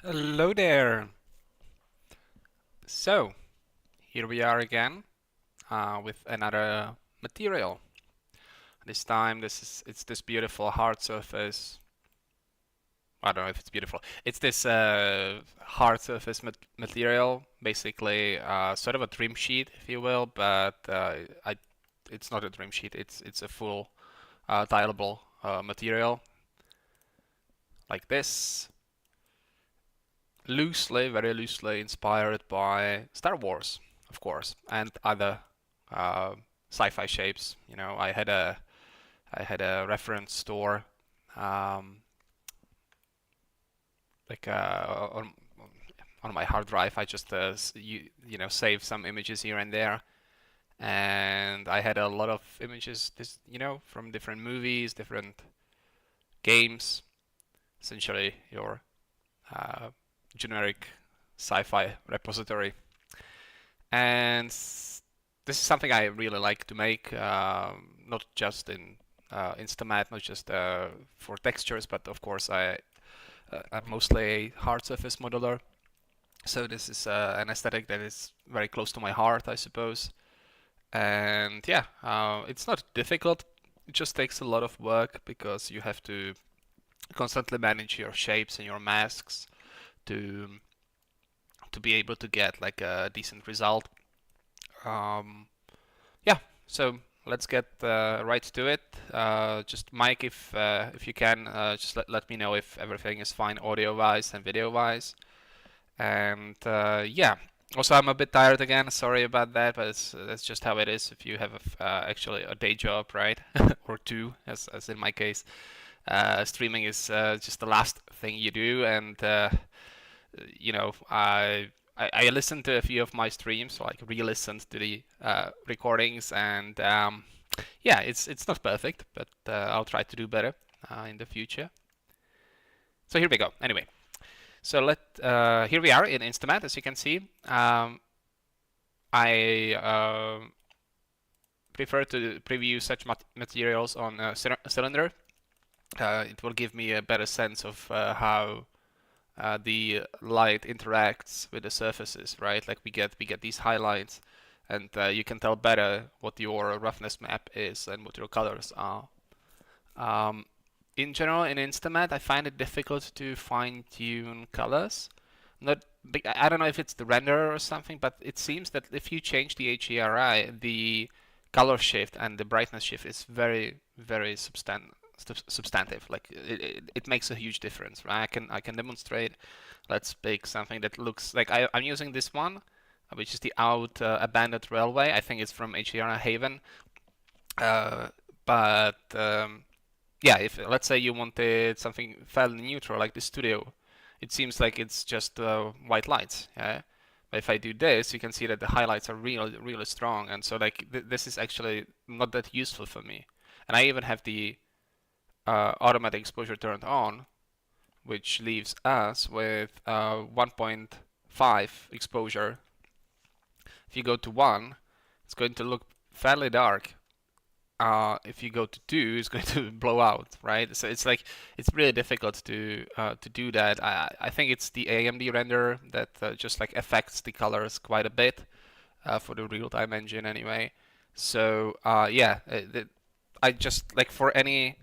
Hello there. So, here we are again with another material. This time, it's this beautiful hard surface. I don't know if it's beautiful. It's this hard surface material, basically sort of a trim sheet, if you will, but it's not a trim sheet. It's a full tileable material like this, loosely, very loosely inspired by Star Wars, of course, and other uh, sci-fi shapes. You know, I had a reference store, um, like on my hard drive. I just save some images here and there, and I had a lot of images, from different movies, different games. Essentially, your uh, generic sci-fi repository. And this is something I really like to make, not just in InstaMAT, not just for textures, but of course I'm mostly a hard surface modeler. So this is an aesthetic that is very close to my heart, I suppose. And yeah, it's not difficult. It just takes a lot of work because you have to constantly manage your shapes and your masks to be able to get like a decent result. Um, yeah, so let's get right to it. Just Mike, if you can, just let me know if everything is fine audio-wise and video-wise. And yeah, also I'm a bit tired again. Sorry about that, but that's just how it is. If you have actually a day job, right, or two, as in my case, streaming is just the last thing you do, and I listened to a few of my streams, so like re-listened to the recordings, and yeah, it's not perfect, but I'll try to do better in the future. So here we go. Anyway, so here we are in InstaMAT, as you can see. I prefer to preview such materials on a cylinder. It will give me a better sense of how the light interacts with the surfaces, right? Like we get these highlights, and you can tell better what your roughness map is and what your colors are. Um, in general, in InstaMAT, I find it difficult to fine-tune colors. Not, I don't know if it's the renderer or something, but it seems that if you change the HDRI, the color shift and the brightness shift is very, very substantive. Like it makes a huge difference, right? I can demonstrate. Let's pick something that looks like I'm using this one, which is the out abandoned railway. I think it's from HDR Haven. Uh, but yeah, if let's say you wanted something fairly neutral like the studio, it seems like it's just white lights. Yeah. But if I do this, you can see that the highlights are really, really strong, and so like this is actually not that useful for me. And I even have the automatic exposure turned on, which leaves us with 1.5 exposure. If you go to 1, it's going to look fairly dark. If you go to 2, it's going to blow out, right? So it's like it's really difficult to do that. I think it's the AMD render that just like affects the colors quite a bit for the real-time engine anyway. So yeah, I just like for anything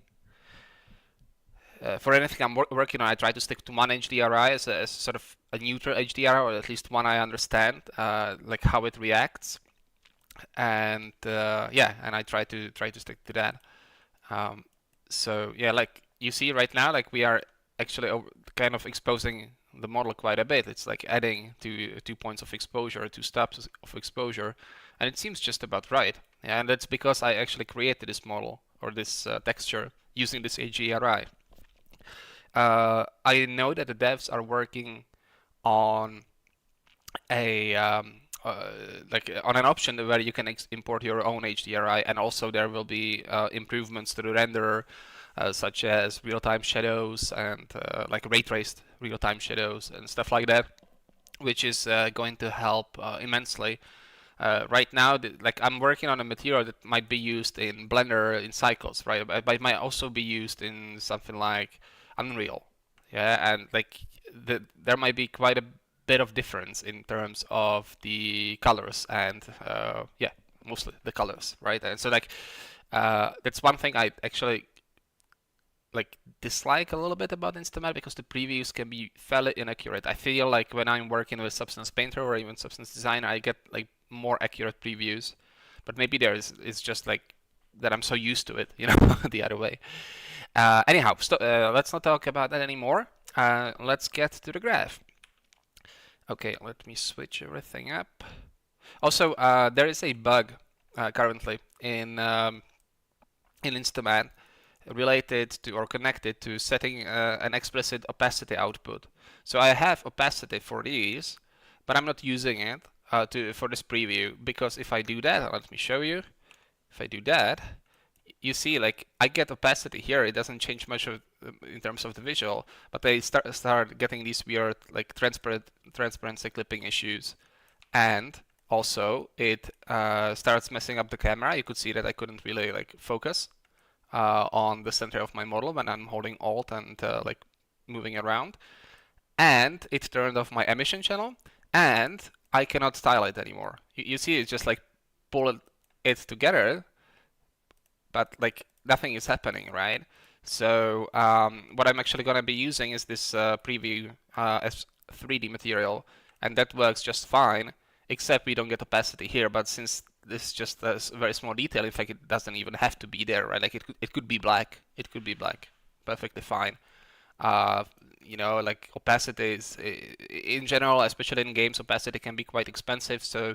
I'm working on, I try to stick to one HDRI as sort of a neutral HDR, or at least one I understand, like how it reacts, and yeah, and I try to stick to that. So yeah, like you see right now, like we are actually kind of exposing the model quite a bit. It's like adding 2 points of exposure, 2 steps of exposure, and it seems just about right. Yeah, and that's because I actually created this model or this texture using this HDRI. I know that the devs are working on a like on an option where you can import your own HDRI, and also there will be improvements to the renderer, such as real-time shadows and like ray traced real-time shadows and stuff like that, which is going to help immensely. Right now, like I'm working on a material that might be used in Blender in cycles, right? But it might also be used in something like Unreal. Yeah, and like there might be quite a bit of difference in terms of the colors and yeah, mostly the colors, right? And so like that's one thing I actually like dislike a little bit about InstaMAT because the previews can be fairly inaccurate. I feel like when I'm working with Substance Painter or even Substance Designer, I get like more accurate previews. But maybe it's just like that I'm so used to it, the other way. Anyhow, let's not talk about that anymore. Let's get to the graph. Okay, let me switch everything up. Also, there is a bug currently in InstaMAT related to or connected to setting an explicit opacity output. So I have opacity for these, but I'm not using it for this preview because if I do that, let me show you. If I do that, you see like I get opacity here. It doesn't change much in terms of the visual, but they start getting these weird like transparency clipping issues, and also it starts messing up the camera. You could see that I couldn't really like focus on the center of my model when I'm holding Alt and like moving around. And it turned off my emission channel, and I cannot style it anymore. You see, it's just like pull it together, but like nothing is happening, right? So what I'm actually gonna be using is this preview as 3D material, and that works just fine, except we don't get opacity here. But since this is just a very small detail, in fact, it doesn't even have to be there, right? Like it could be black. It could be black, perfectly fine. Uh, like opacity is in general, especially in games, opacity can be quite expensive. So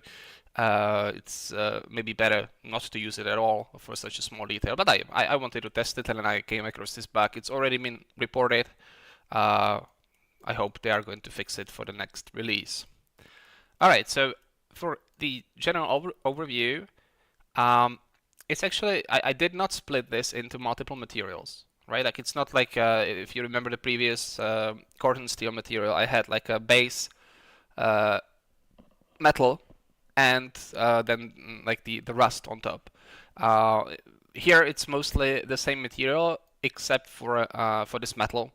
it's maybe better not to use it at all for such a small detail. But I wanted to test it, and then I came across this bug. It's already been reported. Uh, I hope they are going to fix it for the next release. All right, so for the general overview, it's actually I did not split this into multiple materials, right? Like it's not like if you remember the previous Corten steel material, I had like a base metal and then like the rust on top. Here it's mostly the same material except for this metal,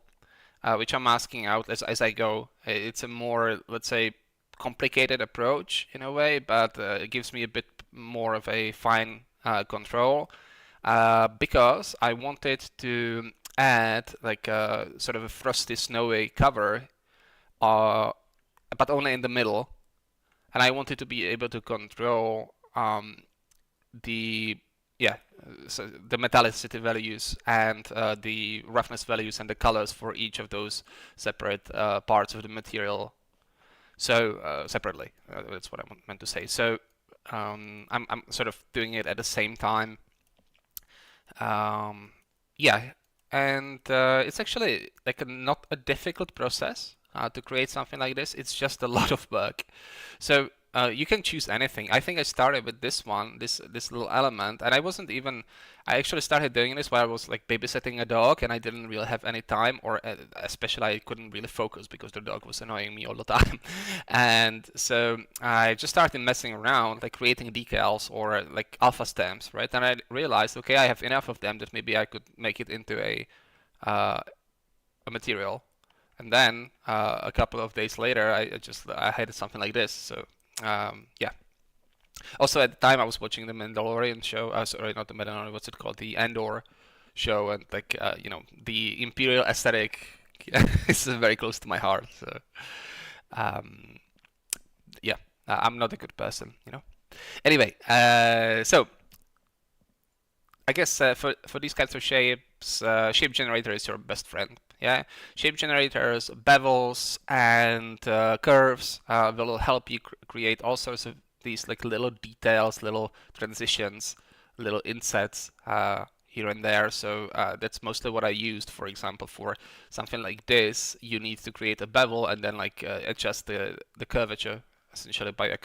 which I'm masking out as I go. It's a more, let's say, complicated approach in a way, but it gives me a bit more of a fine control because I wanted to add like a sort of a frosty, snowy cover, but only in the middle, and I wanted to be able to control the yeah so the metallicity values and the roughness values and the colors for each of those separate parts of the material. So separately, that's what I meant to say. So I'm sort of doing it at the same time. Yeah, and it's actually like not a difficult process to create something like this. It's just a lot of work. So you can choose anything. I think I started with this one, this little element, and I wasn't even. I actually started doing this while I was like babysitting a dog, and I didn't really have any time, or especially I couldn't really focus because the dog was annoying me all the time. And so I just started messing around, like creating decals or like alpha stamps, right? And I realized, okay, I have enough of them that maybe I could make it into uh, a material. And then a couple of days later, I had something like this. So yeah. Also, at the time, I was watching the Mandalorian show. Sorry, not the Mandalorian. What's it called? The Andor show, and like the Imperial aesthetic is very close to my heart. So um, yeah, I'm not a good person. Anyway, so I guess for these kinds of shapes, shape generator is your best friend. Yeah, shape generators, bevels, and curves will help you create all sorts of these like little details, little transitions, little insets here and there. So that's mostly what I used. For example, for something like this, you need to create a bevel and then like adjust the curvature essentially by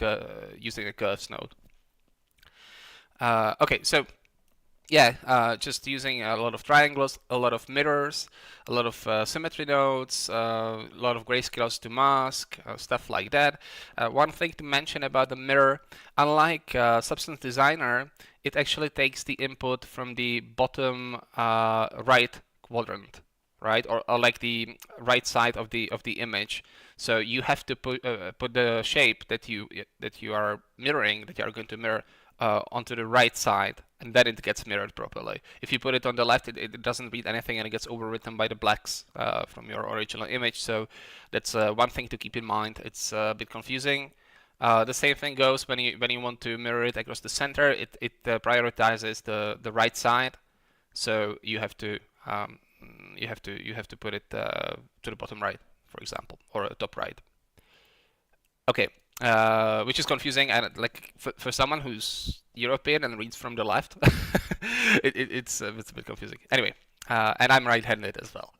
using a curves node. Okay, so yeah, just using a lot of triangles, a lot of mirrors, a lot of symmetry nodes, a lot of grayscales to mask, stuff like that. One thing to mention about the mirror, unlike Substance Designer, it actually takes the input from the bottom right quadrant, right? Or like the right side of the image. So you have to put the shape that you are mirroring, that you are going to mirror, onto the right side, and then it gets mirrored properly. If you put it on the left, it doesn't read anything, and it gets overwritten by the blacks from your original image. So that's one thing to keep in mind. It's a bit confusing. The same thing goes when you want to mirror it across the center. It prioritizes the right side, so you have to put it to the bottom right, for example, or top right. Okay, which is confusing, and like for someone who's European and reads from the left, it's a bit confusing. Anyway, and I'm right-handed as well.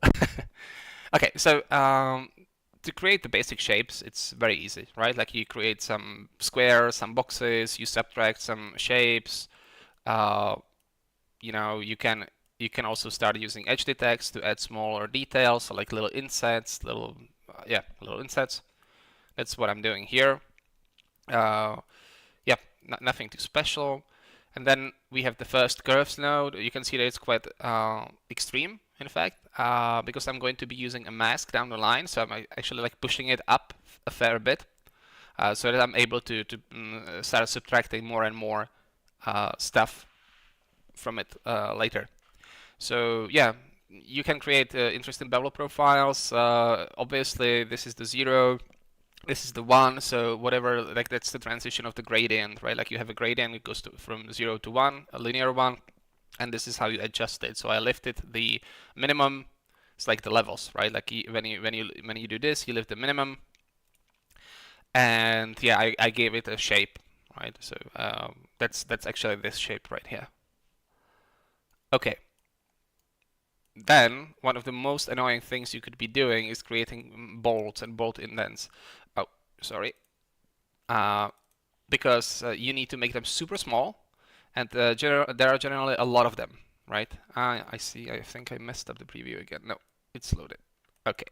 Okay, so to create the basic shapes, it's very easy, right? Like you create some squares, some boxes, you subtract some shapes. You know, you can also start using edge detects to add smaller details, so like little insets, little insets. That's what I'm doing here. Yeah, nothing too special. And then we have the first curves node. You can see that it's quite extreme, in fact, because I'm going to be using a mask down the line. So I'm actually like pushing it up a fair bit, so that I'm able to start subtracting more and more stuff from it later. So yeah, you can create interesting bevel profiles. Obviously, this is the 0. This is the 1, so whatever, like that's the transition of the gradient, right? Like you have a gradient, it goes from 0 to 1, a linear one, and this is how you adjust it. So I lifted the minimum. It's like the levels, right? Like when you do this, you lift the minimum, and yeah, I gave it a shape, right? So that's actually this shape right here. Okay. Then one of the most annoying things you could be doing is creating bolts and bolt indents. Oh, sorry. Because you need to make them super small, and there are generally a lot of them, right? I see. I think I messed up the preview again. No, it's loaded. Okay.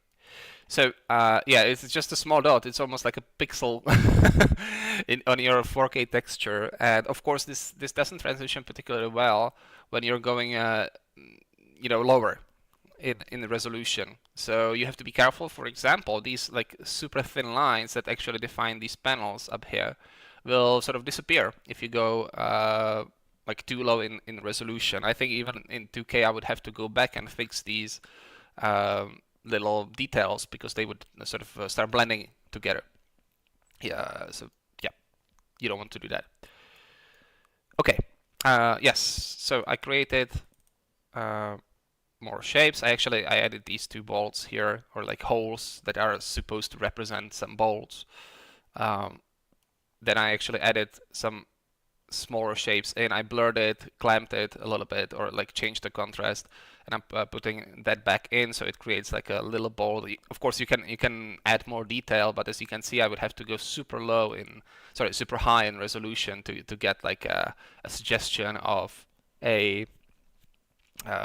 So yeah, it's just a small dot. It's almost like a pixel on your 4K texture, and of course this doesn't transition particularly well when you're going lower in the resolution. So you have to be careful. For example, these like super thin lines that actually define these panels up here will sort of disappear if you go like too low in resolution. I think even in 2K I would have to go back and fix these little details because they would sort of start blending together. Yeah, so yeah, you don't want to do that. Okay, yes, so I created more shapes. I added these 2 bolts here, or like holes that are supposed to represent some bolts. Then I actually added some smaller shapes in. I blurred it, clamped it a little bit, or like changed the contrast, and I'm putting that back in, so it creates like a little bolt. Of course, you can add more detail, but as you can see, I would have to go super high in resolution to get like a suggestion of a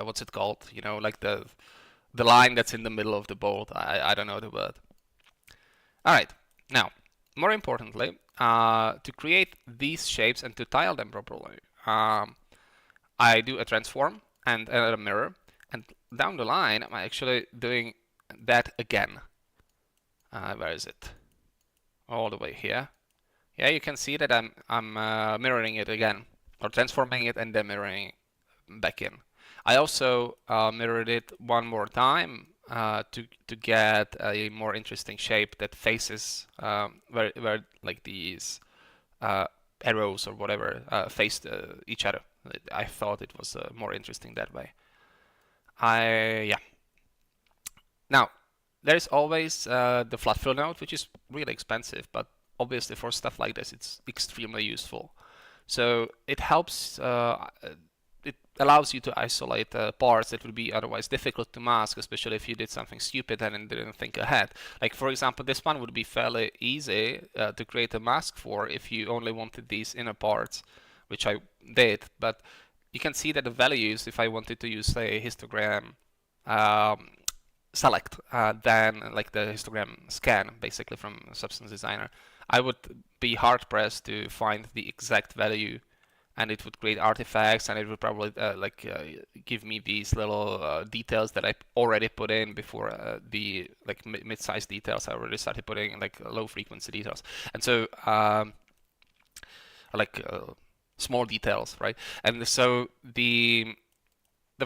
what's it called? You know, like the line that's in the middle of the bolt. I don't know the word. All right, now more importantly, to create these shapes and to tile them properly, I do a transform and a mirror, and down the line I'm actually doing that again. Where is it? All the way here. Yeah, you can see that I'm mirroring it again, or transforming it and then mirroring it back in. I also mirrored it one more time to get a more interesting shape that faces where like these arrows or whatever faced each other. I thought it was more interesting that way. Yeah. Now there is always the flat fill node, which is really expensive, but obviously for stuff like this, it's extremely useful. So it helps. It allows you to isolate parts that would be otherwise difficult to mask, especially if you did something stupid and didn't think ahead. Like for example, this one would be fairly easy to create a mask for if you only wanted these inner parts, which I did. But you can see that the values, if I wanted to use say histogram select, then like the histogram scan, basically from Substance Designer, I would be hard pressed to find the exact value and it would create artifacts, and it would probably give me these little details that I already put in before the like mid-sized details I already started putting, like low frequency details. And so like small details, right? And so the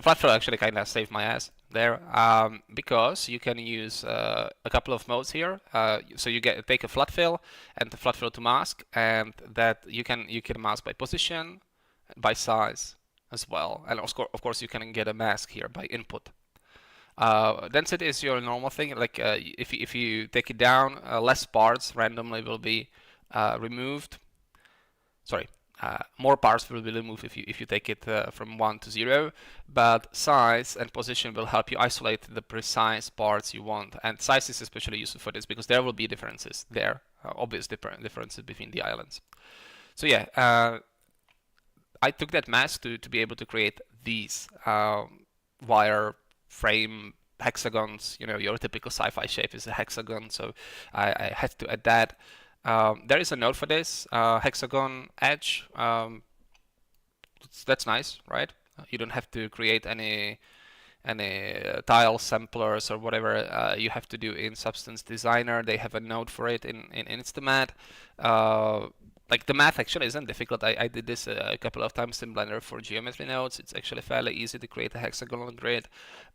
flat fill actually kind of saved my ass there, because you can use a couple of modes here. So you take a flat fill and the flat fill to mask, and that you can mask by position, by size as well, and of course you can get a mask here by input. Density is your normal thing. Like if you take it down, less parts randomly will be removed. Sorry, more parts will be removed if you take it from 1 to 0, but size and position will help you isolate the precise parts you want. And size is especially useful for this because there will be differences there, obvious differences between the islands. So yeah, I took that mask to be able to create these wire frame hexagons. You know, your typical sci-fi shape is a hexagon, so I had to add that. There is a node for this, hexagon edge. That's nice, right? You don't have to create any tile samplers or whatever you have to do in Substance Designer. They have a node for it in InstaMAT. Like the math actually isn't difficult. I did this a couple of times in Blender for geometry nodes. It's actually fairly easy to create a hexagonal grid,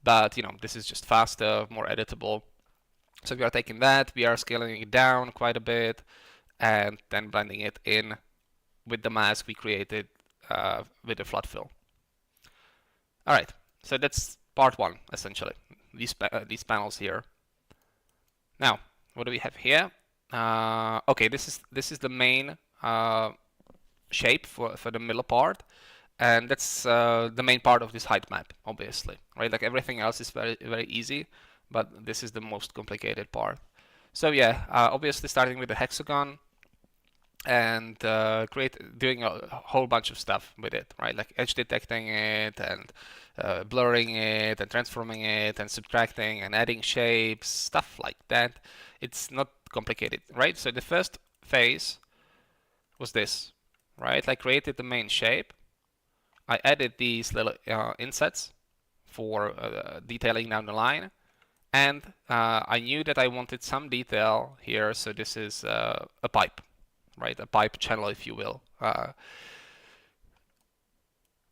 but you know, this is just faster, more editable. So we are taking that, we are scaling it down quite a bit, and then blending it in with the mask we created with the flat fill. All right, so that's part one, essentially, these panels here. Now, what do we have here? Okay, this is the main shape for the middle part, and that's the main part of this height map, obviously, right? Like everything else is very easy, but this is the most complicated part. So yeah, obviously starting with the hexagon and doing a whole bunch of stuff with it, right? Like edge detecting it and blurring it and transforming it and subtracting and adding shapes, stuff like that. It's not complicated, right? So the first phase was this, right? I created the main shape. I added these little insets for detailing down the line. And I knew that I wanted some detail here, so this is a pipe, right? A pipe channel, if you will.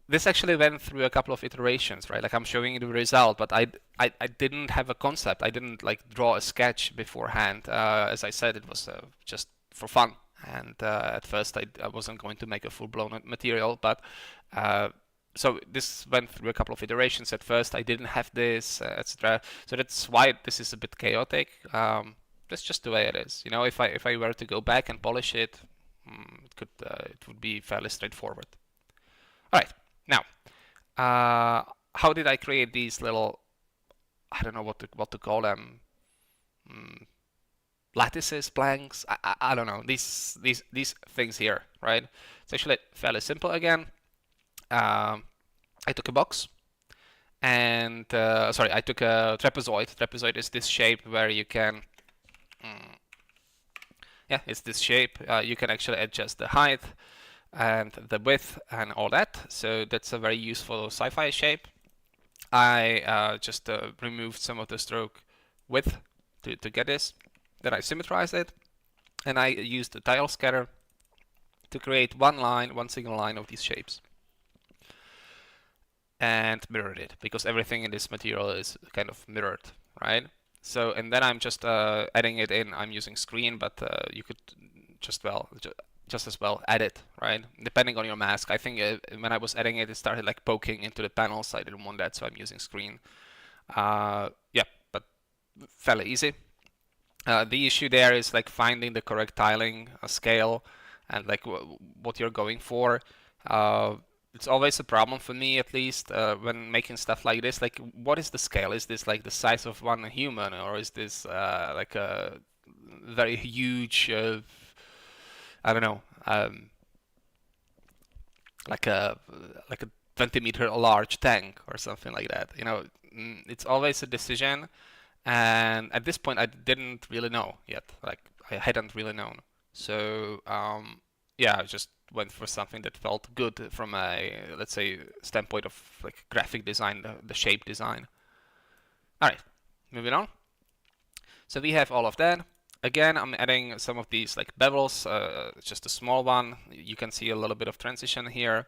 This actually went through a couple of iterations, right? Like I'm showing you the result, but I didn't have a concept. I didn't like draw a sketch beforehand. As I said, it was just for fun. And at first I wasn't going to make a full-blown material, but so this went through a couple of iterations. At first I didn't have this, etc. So that's why this is a bit chaotic. That's just the way it is. You know, if I were to go back and polish it, it would be fairly straightforward. All right, now how did I create these little, I don't know what to call them, lattices, planks, I don't know, these things here, right? It's actually fairly simple again. I took a box and sorry, I took a trapezoid. Trapezoid is this shape where you can yeah, it's this shape. You can actually adjust the height and the width and all that, so that's a very useful sci-fi shape. I just removed some of the stroke width to get this. Then I symmetrized it, and I used the tile scatter to create one single line of these shapes, and mirrored it, because everything in this material is kind of mirrored, right? So, and then I'm just adding it in. I'm using screen, but you could just as well add it, right? Depending on your mask. I think when I was adding it, it started like poking into the panels. I didn't want that, so I'm using screen. Yeah, but fairly easy. The issue there is like finding the correct tiling scale and like what you're going for. It's always a problem for me, at least, when making stuff like this. Like, what is the scale? Is this like the size of one human, or is this like a very huge, I don't know, like a 20-meter large tank or something like that? You know, it's always a decision, and at this point, I didn't really know yet. Like, I hadn't really known. So, yeah, I just went for something that felt good from a, let's say, standpoint of like graphic design, the shape design. All right, moving on. So we have all of that. Again, I'm adding some of these like bevels, just a small one. You can see a little bit of transition here.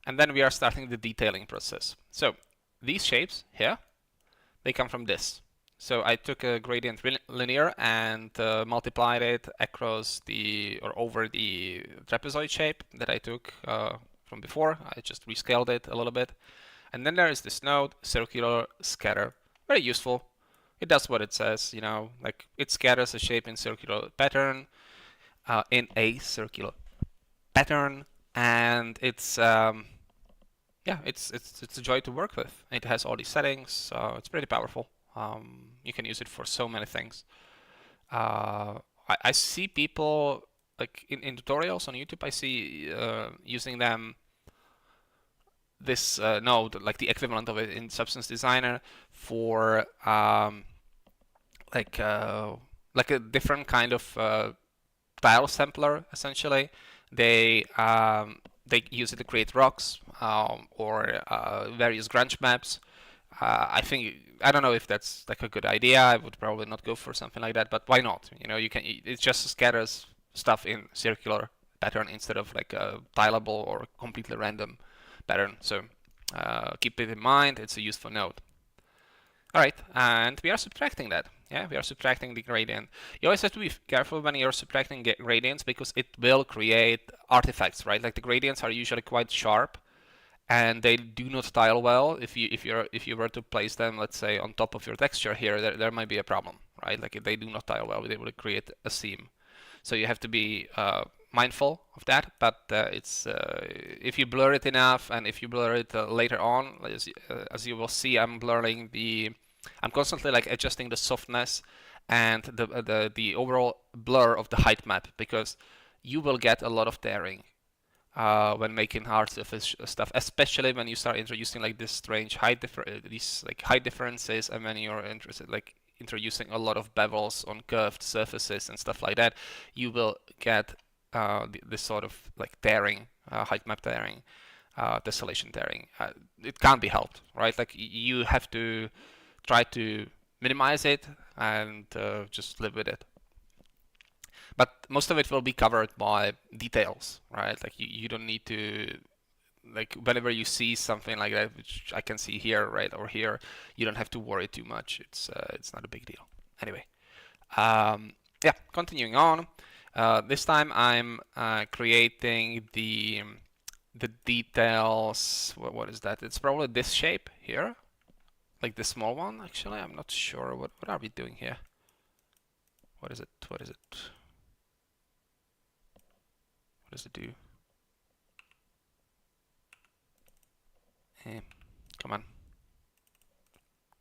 And then we are starting the detailing process. So these shapes here, they come from this. So I took a gradient linear and multiplied it across the, or over the trapezoid shape that I took from before. I just rescaled it a little bit. And then there is this node, circular scatter. Very useful. It does what it says, you know, like it scatters a shape in circular pattern, in a circular pattern, and it's yeah, it's a joy to work with. It has all these settings, so it's pretty powerful. You can use it for so many things. I see people like in tutorials on YouTube. I see using them this node, like the equivalent of it in Substance Designer, for like a different kind of tile sampler. Essentially, they use it to create rocks or various grunge maps. I don't know if that's like a good idea. I would probably not go for something like that, but why not? You know, it just scatters stuff in circular pattern instead of like a tileable or completely random pattern. So keep it in mind. It's a useful node. All right, and we are subtracting that. Yeah, we are subtracting the gradient. You always have to be careful when you're subtracting gradients because it will create artifacts, right? Like the gradients are usually quite sharp, and they do not tile well. If you were to place them, let's say, on top of your texture here, there might be a problem, right? Like if they do not tile well, they will create a seam. So you have to be mindful of that. But it's if you blur it enough, and if you blur it later on, as you will see, I'm constantly like adjusting the softness and the overall blur of the height map, because you will get a lot of tearing when making hard surface stuff, especially when you start introducing like this strange height height differences, and when you're interested like introducing a lot of bevels on curved surfaces and stuff like that, you will get this sort of like tearing, height map tearing, tessellation tearing. It can't be helped, right? Like you have to try to minimize it and just live with it. But most of it will be covered by details, right? Like you don't need to, like whenever you see something like that, which I can see here, right, or here, you don't have to worry too much. It's not a big deal. Anyway, yeah, continuing on. This time I'm creating the details. What is that? It's probably this shape here, like the small one. Actually, I'm not sure. What are we doing here? What is it? What is it? What does it do? Come on.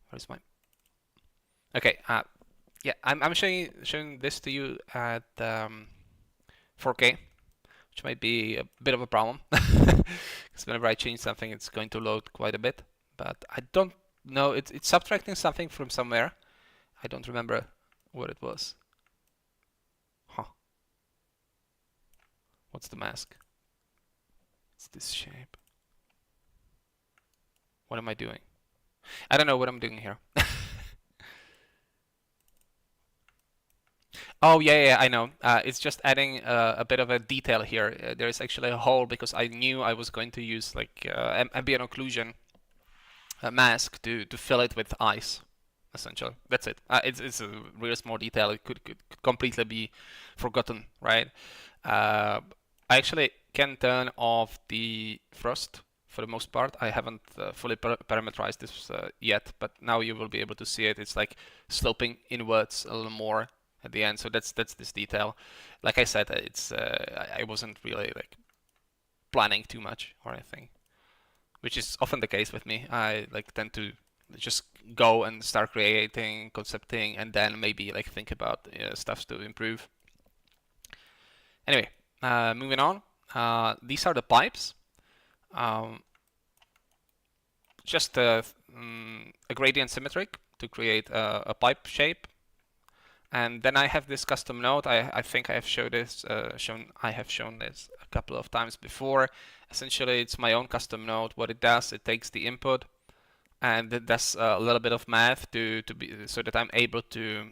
Where's my? Okay. Yeah, I'm showing this to you at 4K, which might be a bit of a problem because whenever I change something, it's going to load quite a bit. But I don't know. It's subtracting something from somewhere. I don't remember what it was. Huh. What's the mask? It's this shape. What am I doing? I don't know what I'm doing here. Oh, yeah, I know. It's just adding a bit of a detail here. There is actually a hole because I knew I was going to use like ambient occlusion mask to fill it with ice, essentially. That's it. It's a real small detail. It could completely be forgotten, right? I actually can turn off the frost for the most part. I haven't fully parameterized this yet, but now you will be able to see it. It's like sloping inwards a little more at the end. So that's this detail. Like I said, it's I wasn't really like planning too much or anything, which is often the case with me. I like tend to just go and start creating, concepting, and then maybe like think about stuff to improve. Anyway, moving on. These are the pipes. Just a gradient symmetric to create a pipe shape. And then I have this custom node. I think I have shown this a couple of times before. Essentially, it's my own custom node. What it does, it takes the input and it does a little bit of math to be so that I'm able to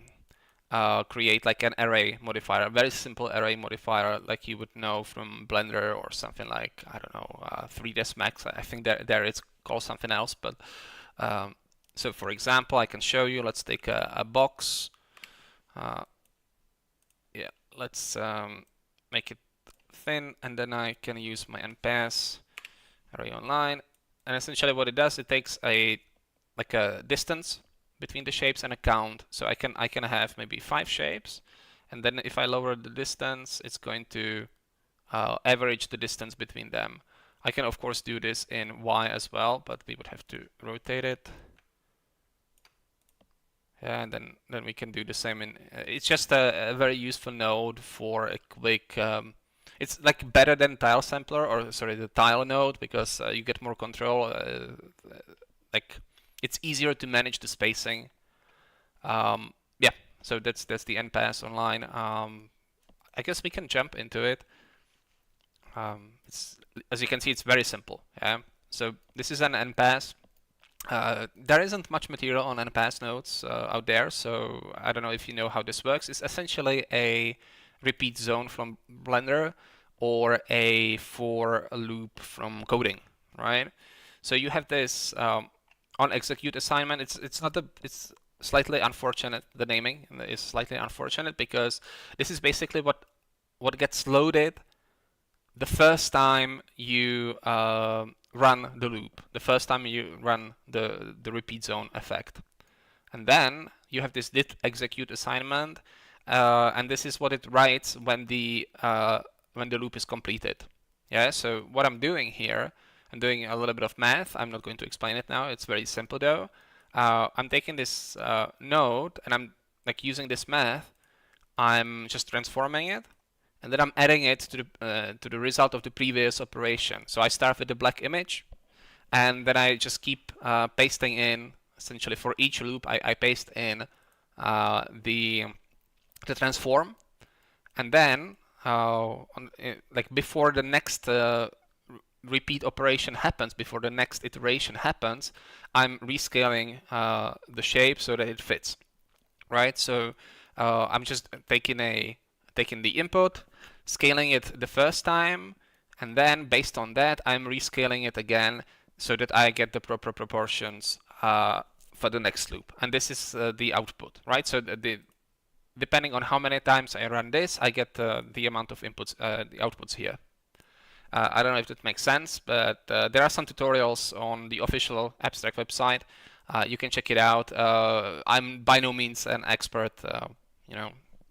create like an array modifier, a very simple array modifier, like you would know from Blender or something like, I don't know, 3ds Max. I think there it's called something else, but so for example, I can show you. Let's take a box. Yeah, let's make it thin, and then I can use my npass array online, and essentially what it does, it takes a distance between the shapes and a count. So I can have maybe 5 shapes, and then if I lower the distance, it's going to average the distance between them. I can of course do this in Y as well, but we would have to rotate it. Yeah, and then we can do the same in. It's just a very useful node for a quick. It's like better than tile sampler, or sorry, the tile node, because you get more control. Like it's easier to manage the spacing. Yeah, so that's the npass online. I guess we can jump into it. It's, as you can see, it's very simple. Yeah, so this is an npass. There isn't much material on npass nodes out there, so I don't know if you know how this works. It's essentially a repeat zone from Blender or a for loop from coding, right? So you have this on execute assignment. It's slightly unfortunate. The naming is slightly unfortunate because this is basically what gets loaded the first time you run the loop, the first time you run the repeat zone effect. And then you have this did execute assignment, and this is what it writes when the loop is completed. Yeah, so what I'm doing here, I'm doing a little bit of math. I'm not going to explain it now. It's very simple though. I'm taking this node and I'm like using this math. I'm just transforming it, and then I'm adding it to the result of the previous operation. So I start with the black image, and then I just keep pasting in. Essentially, for each loop, I paste in the transform, and then like before the next repeat operation happens, before the next iteration happens, I'm rescaling the shape so that it fits, right? So I'm just taking the input, scaling it the first time, and then based on that, I'm rescaling it again so that I get the proper proportions for the next loop. And this is the output, right? So depending on how many times I run this, I get the amount of inputs, the outputs here. I don't know if that makes sense, but there are some tutorials on the official Abstract website. You can check it out. I'm by no means an expert,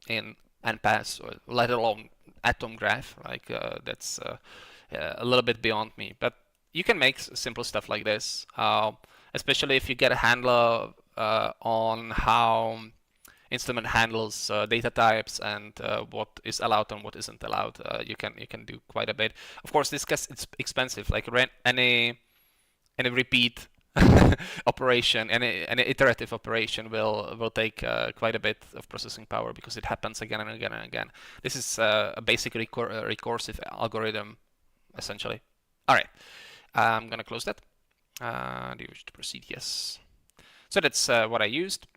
in npass, or let alone atom graph. Like that's a little bit beyond me. But you can make simple stuff like this, especially if you get a handle on how InstaMAT handles data types and what is allowed and what isn't allowed. You can do quite a bit. Of course, this gets it's expensive. Like any repeat operation, any iterative operation will take quite a bit of processing power because it happens again and again and again. This is a basic recursive algorithm, essentially. All right, I'm gonna close that. Do you wish to proceed? Yes. So that's what I used.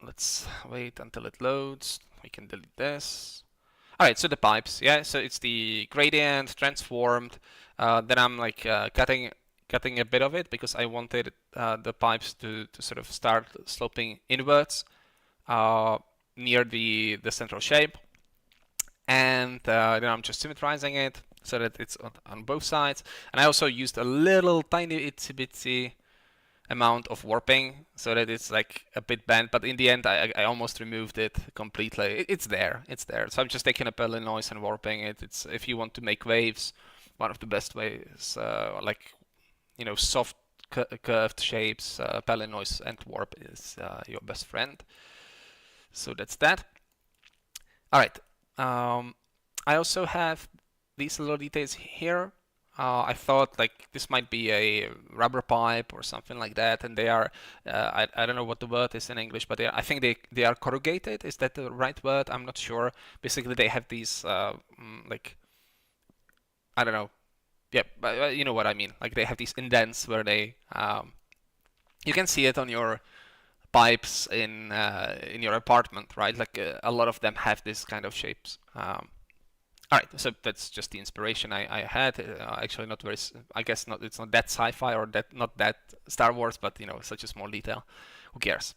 Let's wait until it loads. We can delete this. All right, so the pipes, yeah. So it's the gradient transformed. Then I'm like cutting a bit of it because I wanted the pipes to sort of start sloping inwards near the central shape. And then I'm just symmetrizing it so that it's on both sides. And I also used a little tiny itsy bitsy amount of warping so that it's like a bit bent, but in the end I almost removed it completely. It's there. So I'm just taking a Berlin noise and warping it. It's, if you want to make waves, one of the best ways, like soft curved shapes, Berlin noise and warp is your best friend. So that's that. All right. I also have these little details here. I thought like this might be a rubber pipe or something like that, and they are I don't know what the word is in English, but I think they are corrugated. Is that the right word? I'm not sure. Basically, they have these like I don't know. Yeah, but you know what I mean. Like they have these indents where they you can see it on your pipes in your apartment, right? Like a lot of them have this kind of shapes. All right, so that's just the inspiration I had. Actually, not very. I guess not. It's not that sci-fi or that not that Star Wars, but you know, such a small detail. Who cares?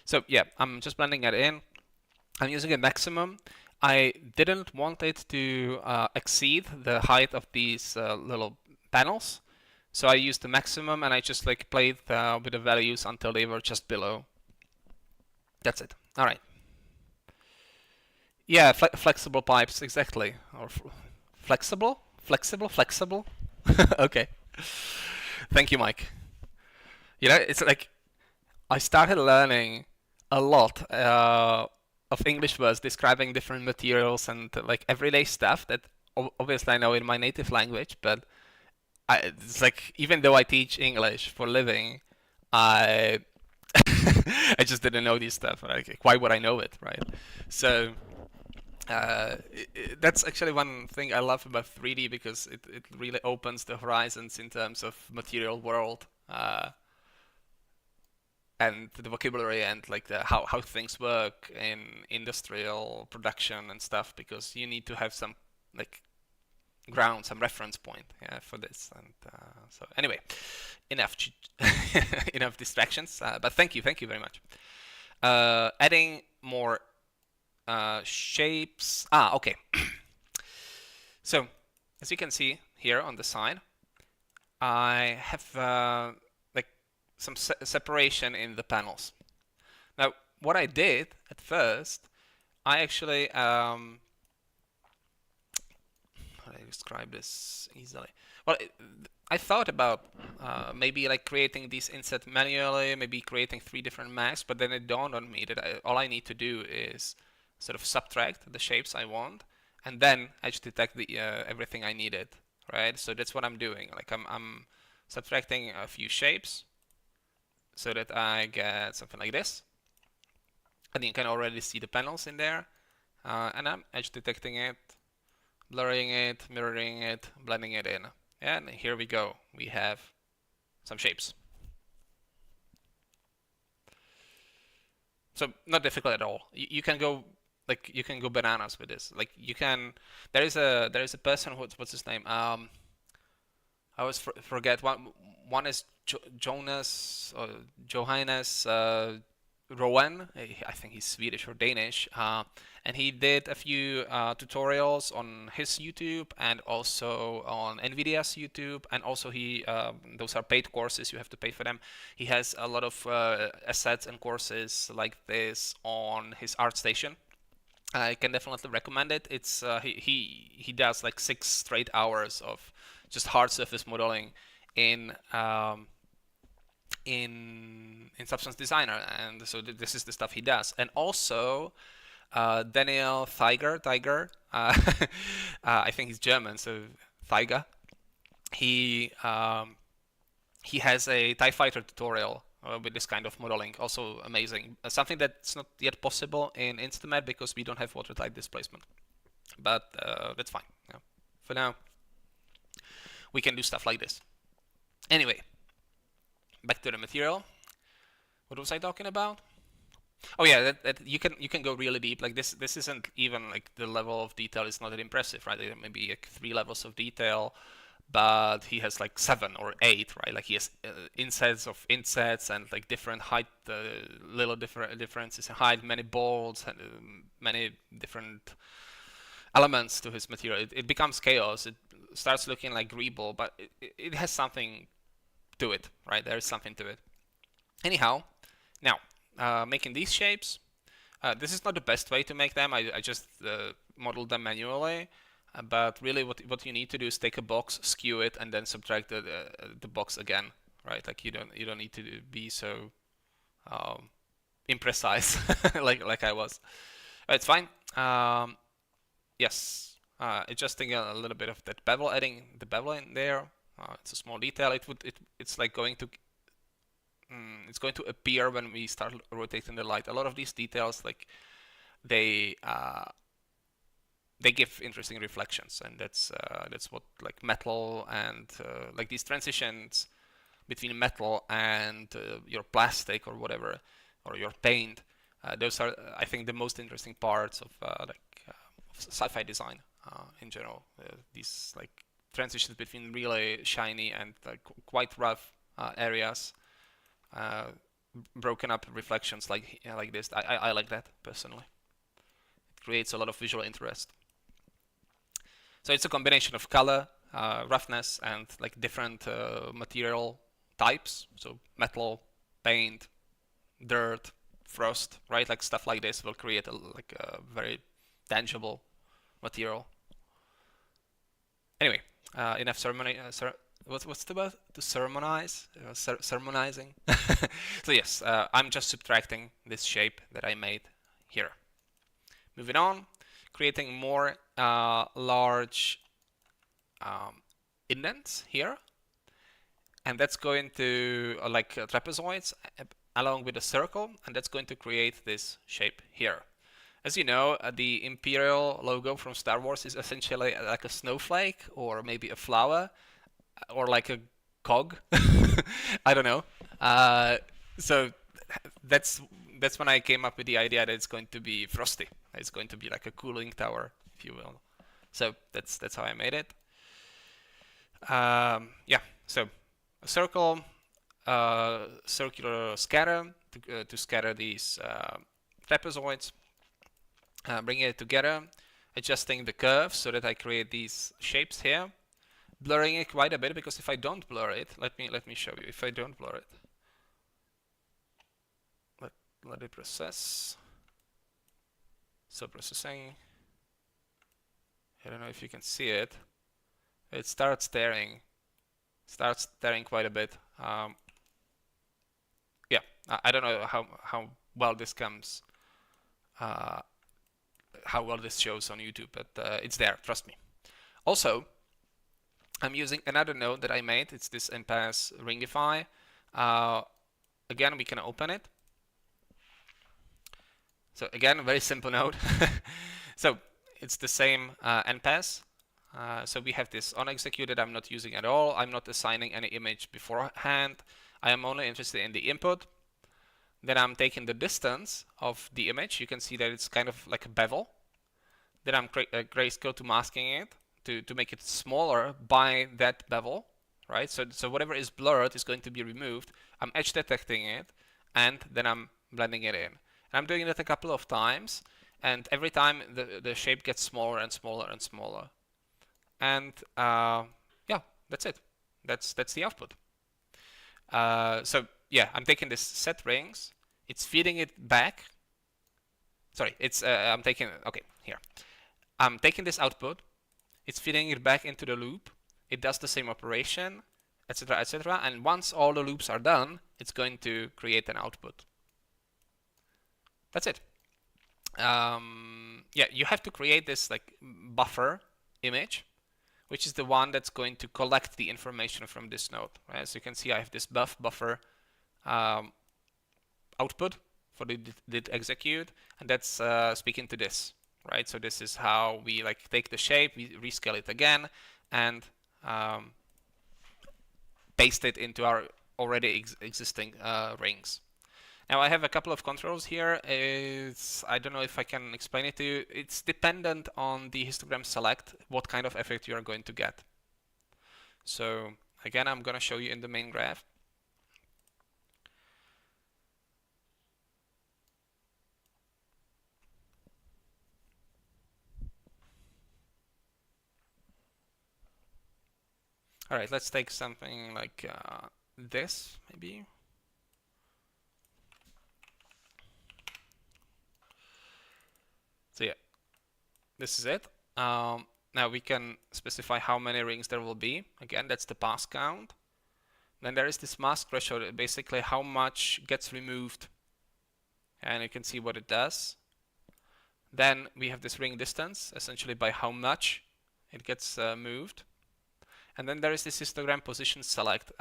So yeah, I'm just blending it in. I'm using a maximum. I didn't want it to exceed the height of these little panels, so I used the maximum and I just like played with the values until they were just below. That's it. All right. Yeah, flexible pipes, exactly. Or flexible? Flexible? Flexible? Okay. Thank you, Mike. You know, it's like I started learning a lot of English words describing different materials and like everyday stuff that obviously I know in my native language, but it's like even though I teach English for a living, I I just didn't know this stuff. Like, why would I know it, right? So that's actually one thing I love about 3D because it really opens the horizons in terms of material world and the vocabulary and like how things work in industrial production and stuff because you need to have some like ground, some reference point, yeah, for this. And so anyway, enough enough distractions. But thank you very much. Adding more shapes. Okay. So, as you can see here on the side, I have like some separation in the panels. Now, what I did at first, I actually how do I describe this easily? Well, I thought about maybe like creating these insets manually, maybe creating 3 different masks, but then it dawned on me that all I need to do is sort of subtract the shapes I want, and then I just detect the everything I needed, right? So that's what I'm doing. Like I'm subtracting a few shapes so that I get something like this, and you can already see the panels in there, and I'm edge detecting it, blurring it, mirroring it, blending it in. And here we go. We have some shapes. So not difficult at all. You can go like you can go bananas with this. Like you can. There is a person. What's his name? I always forget. One is Jonas or Johannes Rowan. I think he's Swedish or Danish. And he did a few tutorials on his YouTube and also on NVIDIA's YouTube. And also he those are paid courses. You have to pay for them. He has a lot of assets and courses like this on his ArtStation. I can definitely recommend it. It's he does like 6 straight hours of just hard surface modeling in in Substance Designer, and so this is the stuff he does. And also Daniel Tiger, I think he's German, so Tiger. He he has a TIE Fighter tutorial with this kind of modeling, also amazing. Something that's not yet possible in InstaMAT because we don't have watertight displacement, but that's fine. Yeah. For now, we can do stuff like this. Anyway, back to the material. What was I talking about? Oh yeah, that you can go really deep. Like this isn't even like the level of detail is not that impressive, right? There may be like 3 levels of detail, but he has like 7 or 8, right? Like he has insets of insets and like different height, little differences in height, many bolts and many different elements to his material. It becomes chaos. It starts looking like Greeble, but it has something to it, right? There is something to it. Anyhow, now making these shapes. This is not the best way to make them. I just modeled them manually. But really, what you need to do is take a box, skew it, and then subtract the box again, right? Like you don't need to be so imprecise like I was. It's fine. Yes. adjusting a little bit of that bevel, adding the bevel in there. It's a small detail. It's like going to it's going to appear when we start rotating the light. A lot of these details, like they give interesting reflections, and that's what like metal and like these transitions between metal and your plastic or whatever, or your paint. Those are, I think, the most interesting parts of sci-fi design in general. These like transitions between really shiny and quite rough areas, broken up reflections like this. I like that personally. It creates a lot of visual interest. So it's a combination of color, roughness, and like different material types. So metal, paint, dirt, frost, right? Like stuff like this will create a very tangible material. Anyway, enough ceremony. What's the word? To sermonize? Sermonizing. So yes, I'm just subtracting this shape that I made here. Moving on, creating more large indents here, and that's going to like trapezoids along with a circle, and that's going to create this shape here. As you know, the Imperial logo from Star Wars is essentially like a snowflake, or maybe a flower, or like a cog. I don't know. So that's when I came up with the idea that it's going to be frosty. It's going to be like a cooling tower, if you will. So that's how I made it. Yeah. So a circle, circular scatter to scatter these trapezoids. Bringing it together, adjusting the curves so that I create these shapes here, blurring it quite a bit, because if I don't blur it, let me show you. If I don't blur it, let it process. So processing. I don't know if you can see it. It starts staring quite a bit. Yeah, I don't know how well this comes. How well this shows on YouTube, but it's there, trust me. Also, I'm using another node that I made. It's this Impasse Ringify. Again, we can open it. So again, a very simple node. So it's the same NPass. So we have this unexecuted. I'm not using at all. I'm not assigning any image beforehand. I am only interested in the input. Then I'm taking the distance of the image. You can see that it's kind of like a bevel. Then I'm grayscale to masking it to make it smaller by that bevel, right? So whatever is blurred is going to be removed. I'm edge detecting it, and then I'm blending it in. And I'm doing that a couple of times, and every time the shape gets smaller and smaller and smaller. And yeah, that's it. That's the output. So yeah, I'm taking this set rings. It's feeding it back. Sorry, it's I'm taking here. I'm taking this output. It's feeding it back into the loop. It does the same operation, etc., etc. And once all the loops are done, it's going to create an output. That's it. Yeah, you have to create this like buffer image, which is the one that's going to collect the information from this node. Right? As you can see, I have this buffer output for the did execute, and that's speaking to this, right? So this is how we like take the shape, we rescale it again, and paste it into our already existing rings. Now I have a couple of controls here. I don't know if I can explain it to you. It's dependent on the histogram select what kind of effect you are going to get. So again, I'm going to show you in the main graph. All right, let's take something like this, maybe. So yeah, this is it. Now we can specify how many rings there will be. Again, that's the pass count. Then there is this mask threshold, basically how much gets removed. And you can see what it does. Then we have this ring distance, essentially by how much it gets moved. And then there is this histogram position select.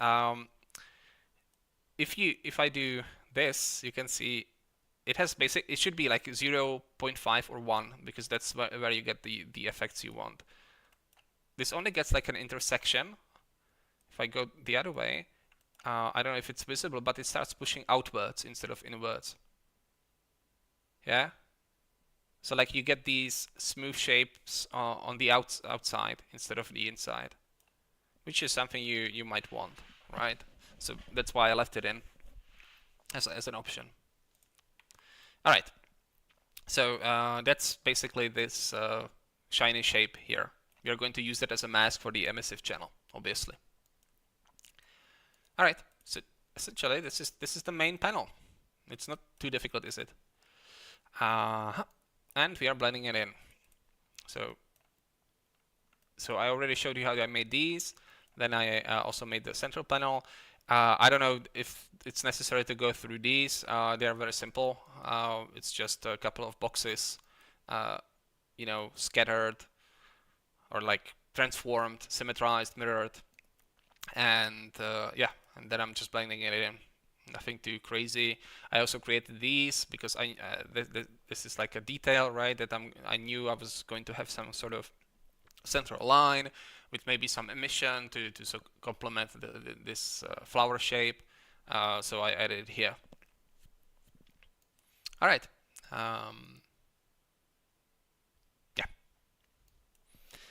If I do this, you can see it has it should be like 0.5 or 1, because that's where you get the effects you want. This only gets like an intersection. If I go the other way, I don't know if it's visible, but it starts pushing outwards instead of inwards. Yeah? So like you get these smooth shapes on the outside instead of the inside, which is something you might want, right? So that's why I left it in as an option. All right. So that's basically this shiny shape here. We are going to use that as a mask for the emissive channel, obviously. All right. So essentially, this is the main panel. It's not too difficult, is it? And we are blending it in. So I already showed you how I made these. Then I also made the central panel. I don't know if it's necessary to go through these. They are very simple. It's just a couple of boxes, scattered or like transformed, symmetrized, mirrored, and and then I'm just blending it in. Nothing too crazy. I also created these because this is like a detail, right? That I knew I was going to have some sort of central line with maybe some emission to complement this flower shape. So I added it here. All right. Yeah.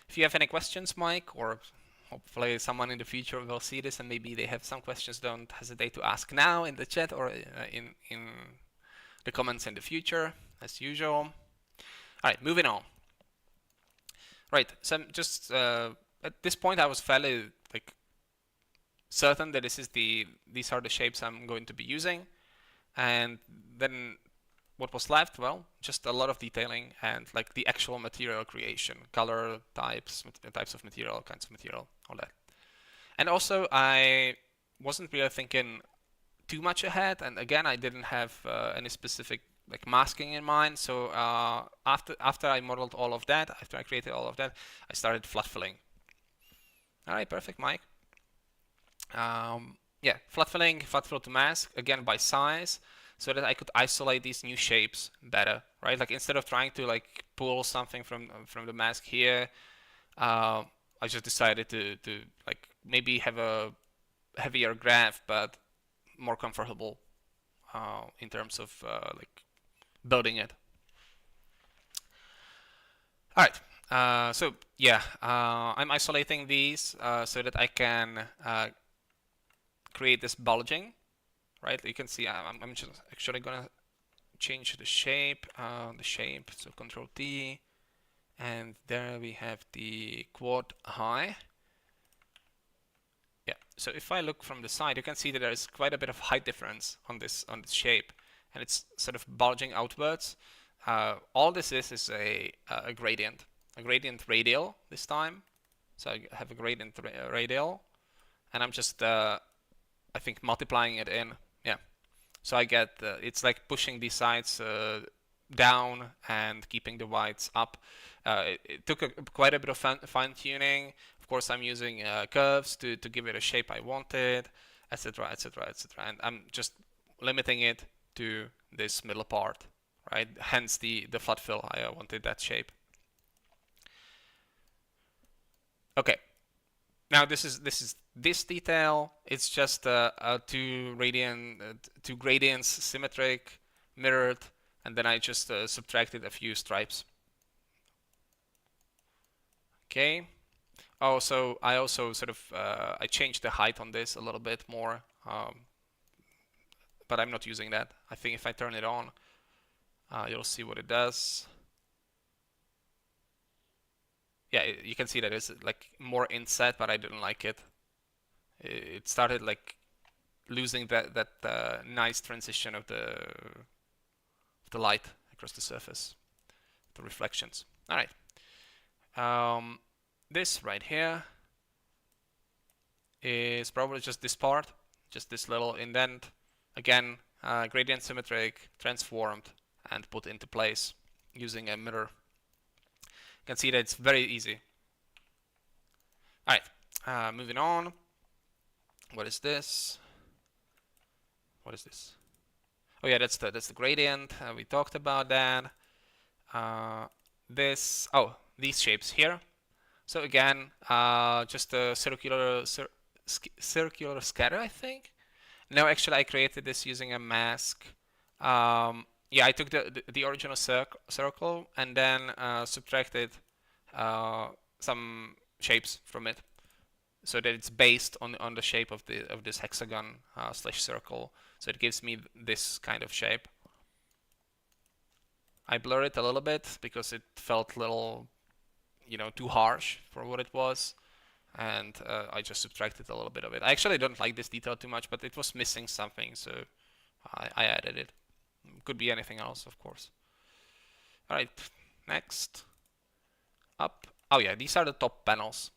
If you have any questions, Mike, or hopefully someone in the future will see this and maybe they have some questions, don't hesitate to ask now in the chat or in the comments in the future, as usual. All right, moving on. Right, so I'm just at this point I was fairly like certain that these are the shapes I'm going to be using, and then what was left? Well, just a lot of detailing and like the actual material creation, color types of material, kinds of material, all that. And also I wasn't really thinking too much ahead, and again I didn't have any specific like masking in mind. So after I modeled all of that, after I created all of that, I started flat filling. All right, perfect, Mike. Yeah, flat fill to mask, again by size, so that I could isolate these new shapes better, right? Like instead of trying to like pull something from the mask here, I just decided to like maybe have a heavier graph, but more comfortable in terms of like building it. All right. So yeah, I'm isolating these so that I can create this bulging, right? You can see I'm just actually gonna change the shape. So Control T, and there we have the quad high. Yeah. So if I look from the side, you can see that there is quite a bit of height difference on this shape, and it's sort of bulging outwards. All this is a gradient radial this time. So I have a gradient radial, and I'm just I think multiplying it in. Yeah. So I get it's like pushing these sides down and keeping the whites up. It took quite a bit of fine tuning. Of course, I'm using curves to give it a shape I wanted, etc., etc., etc. And I'm just limiting it to this middle part, right? Hence the flat fill. I wanted that shape. Okay. Now this detail. It's just two gradients, symmetric, mirrored, and then I just subtracted a few stripes. Okay. Oh, so I also sort of I changed the height on this a little bit more, but I'm not using that. I think if I turn it on, you'll see what it does. Yeah, you can see that it's like more inset, but I didn't like it. It started like losing that nice transition of the light across the surface, the reflections. All right. This right here is probably just this part, just this little indent. Again, gradient symmetric, transformed, and put into place using a mirror. You can see that it's very easy. All right, moving on. What is this? What is this? Oh yeah, that's the gradient. We talked about that. Uh, these shapes here. So again, just a circular scatter, I think. No, actually, I created this using a mask. Yeah, I took the original circle and then subtracted uh, some shapes from it, so that it's based on the shape of this hexagon slash circle. So it gives me this kind of shape. I blur it a little bit because it felt a little, too harsh for what it was, and I just subtracted a little bit of it. I actually don't like this detail too much, but it was missing something, so I added it. Could be anything else, of course. All right, next up. Oh yeah, these are the top panels.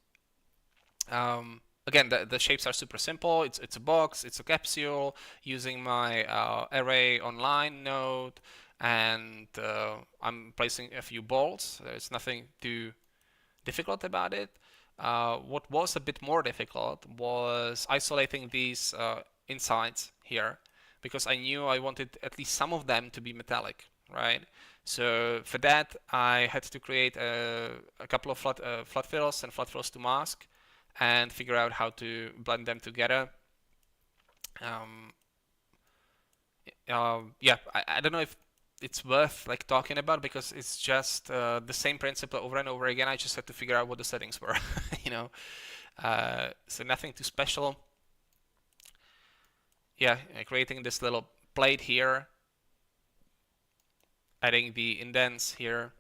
Again, the shapes are super simple. It's a box, it's a capsule using my array online node, and I'm placing a few bolts. There's nothing too difficult about it. What was a bit more difficult was isolating these insides here, because I knew I wanted at least some of them to be metallic, right? So for that, I had to create a couple of flat fills and flat fills to mask, and figure out how to blend them together. Yeah, I don't know if it's worth like talking about, because it's just the same principle over and over again. I just had to figure out what the settings were, you know. So nothing too special. Yeah, creating this little plate here, adding the indents here.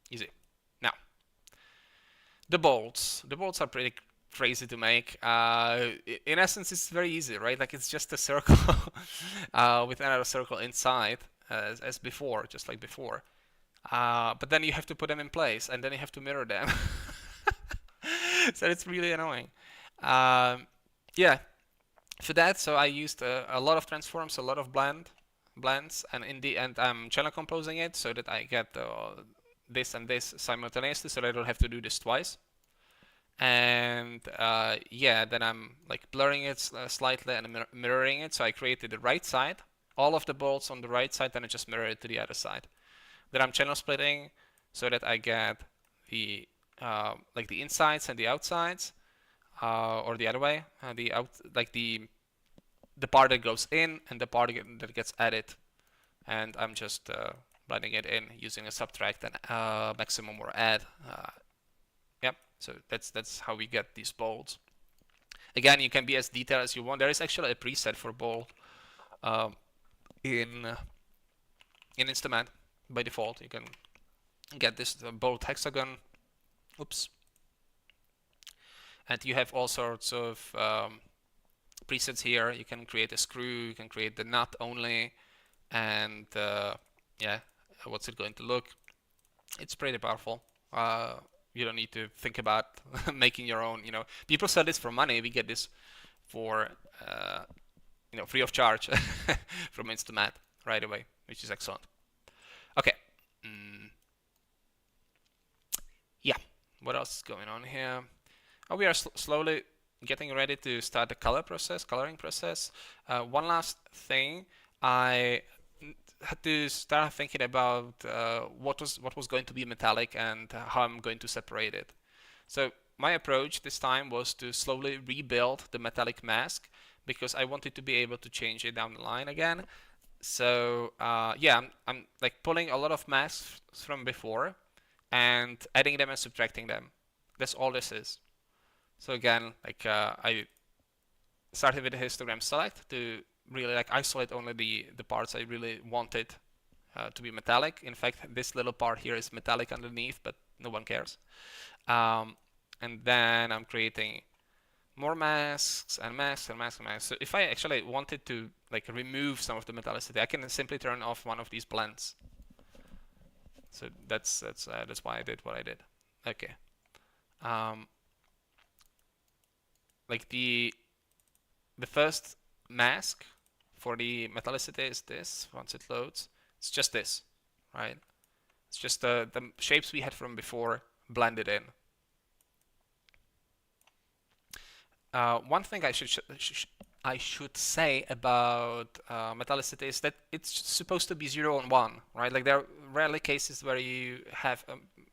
Easy. Now, the bolts. The bolts are pretty crazy to make. In essence, it's very easy, right? Like it's just a circle with another circle inside, as before, just like before. But then you have to put them in place, and then you have to mirror them. So it's really annoying. Yeah, for that, so I used a lot of transforms, a lot of blends, and in the end, I'm channel composing it so that I get this and this simultaneously, so that I don't have to do this twice. And yeah, then I'm like blurring it slightly and mirroring it. So I created the right side, all of the bolts on the right side, then I just mirror it to the other side. Then I'm channel splitting so that I get the like the insides and the outsides, or the other way, the part that goes in and the part that gets added, and I'm just blending it in using a subtract and maximum or add. Yep. So that's how we get these bolts. Again, you can be as detailed as you want. There is actually a preset for bolt in InstaMAT by default. You can get this bolt hexagon. Oops. And you have all sorts of presets here. You can create a screw. You can create the nut only, and yeah, what's it going to look? It's pretty powerful. You don't need to think about making your own. People sell this for money. We get this for free of charge from InstaMAT right away, which is excellent. Okay. Yeah. What else is going on here? Oh, we are slowly getting ready to start the coloring process. One last thing, I had to start thinking about what was going to be metallic and how I'm going to separate it. So my approach this time was to slowly rebuild the metallic mask, because I wanted to be able to change it down the line again. So yeah, I'm like pulling a lot of masks from before and adding them and subtracting them. That's all this is. So again, like I started with a histogram select to really like isolate only the parts I really wanted to be metallic. In fact, this little part here is metallic underneath, but no one cares. And then I'm creating more masks and masks and masks and masks. So if I actually wanted to like remove some of the metallicity, I can simply turn off one of these blends. So that's why I did what I did. Okay. Like the first mask for the metallicity is this. Once it loads, it's just this, right? It's just the shapes we had from before blended in. One thing I should say about metallicity is that it's supposed to be 0 and 1, right? Like there are rarely cases where you have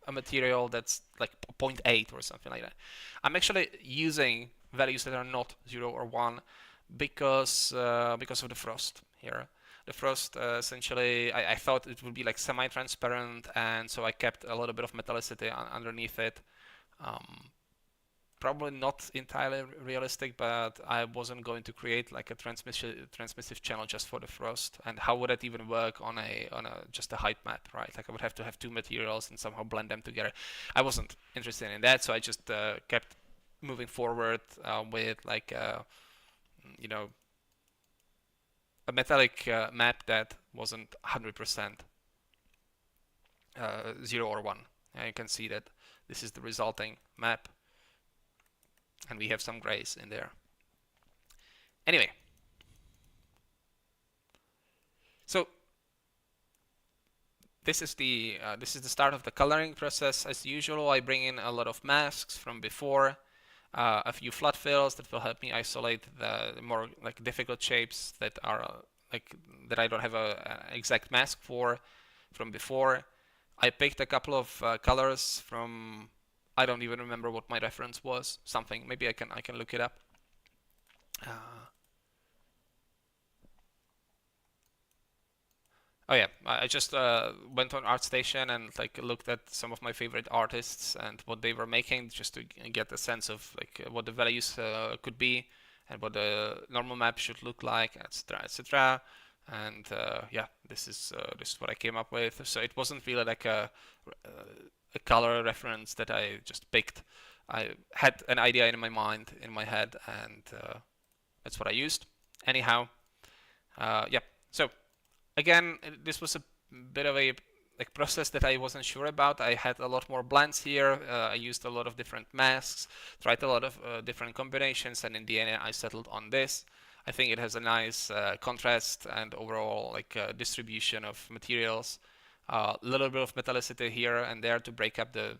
a material that's like 0.8 or something like that. I'm actually using values that are not 0 or 1 because of the frost here. The frost essentially, I thought it would be like semi-transparent, and so I kept a little bit of metallicity underneath it. Probably not entirely realistic, but I wasn't going to create like a transmissive channel just for the frost. And how would that even work on a just a height map, right? Like I would have to have two materials and somehow blend them together. I wasn't interested in that, so I just kept moving forward with like you know a metallic map that wasn't 100% 0 or 1. And you can see that this is the resulting map, and we have some grays in there. Anyway, so this is the start of the coloring process. As usual, I bring in a lot of masks from before, a few flood fills that will help me isolate the more like difficult shapes that are that I don't have a exact mask for from before. I picked a couple of colors from, I don't even remember what my reference was. Something, maybe I can look it up. Oh yeah, I just went on ArtStation and like looked at some of my favorite artists and what they were making, just to get a sense of like what the values could be and what the normal map should look like, etc., etc. And yeah, this is what I came up with. So it wasn't really like a color reference that I just picked. I had an idea in my mind, in my head, and that's what I used. Anyhow, yeah. So again, this was a bit of a like process that I wasn't sure about. I had a lot more blends here. I used a lot of different masks, tried a lot of different combinations, and in the end, I settled on this. I think it has a nice contrast and overall like distribution of materials. A little bit of metallicity here and there to break up the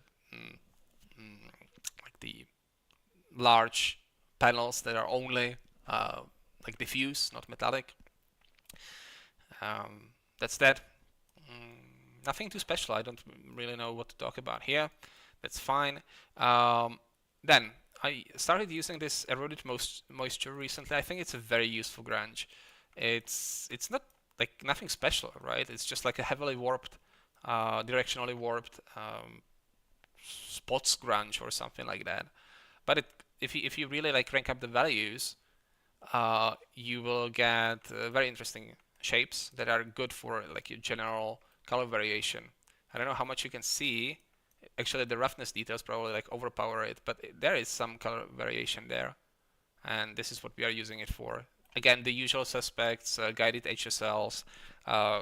like the large panels that are only like diffuse, not metallic. That's that. Nothing too special. I don't really know what to talk about here. That's fine. Then I started using this eroded moisture recently. I think it's a very useful grunge. It's not like nothing special, right? It's just like a heavily warped, directionally warped spots grunge or something like that. But if you really like crank up the values, you will get very interesting shapes that are good for like your general color variation. I don't know how much you can see. Actually, the roughness details probably like overpower it, but there is some color variation there, and this is what we are using it for. Again, the usual suspects, guided HSLs,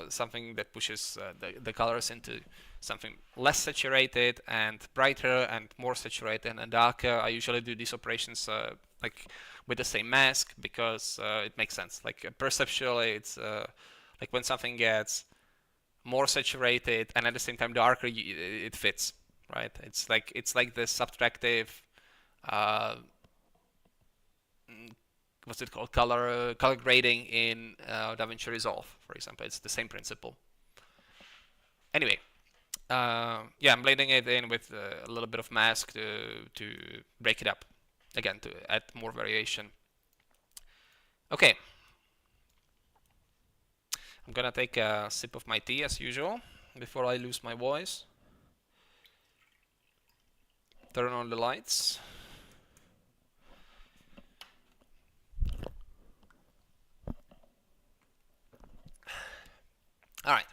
something that pushes the colors into something less saturated and brighter and more saturated and darker. I usually do these operations like with the same mask because it makes sense. Like perceptually, it's like when something gets more saturated and at the same time darker, it fits, right? It's like the subtractive what's it called, color grading in DaVinci Resolve, for example. It's the same principle. Anyway, yeah, I'm blending it in with a little bit of mask to break it up, again, to add more variation. Okay, I'm gonna take a sip of my tea as usual before I lose my voice. Turn on the lights. All right.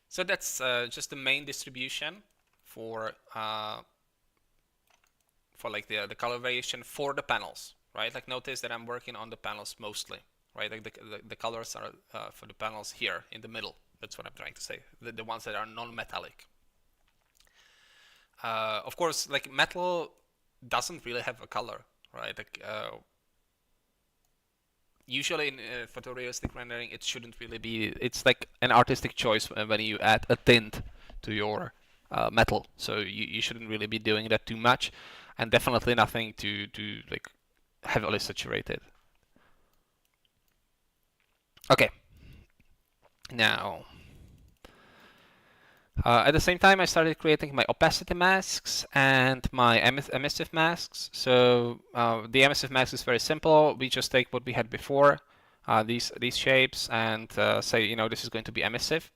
So that's just the main distribution for like the color variation for the panels, right? Like notice that I'm working on the panels mostly, right? Like the colors are for the panels here in the middle. That's what I'm trying to say. The ones that are non-metallic. Of course, like metal doesn't really have a color, right? Like usually in photorealistic rendering, it shouldn't really be. It's like an artistic choice when you add a tint to your metal. So you shouldn't really be doing that too much, and definitely nothing to like heavily saturated. Okay, now at the same time I started creating my opacity masks and my emissive masks. So the emissive mask is very simple. We just take what we had before, these shapes, and say, you know, this is going to be emissive.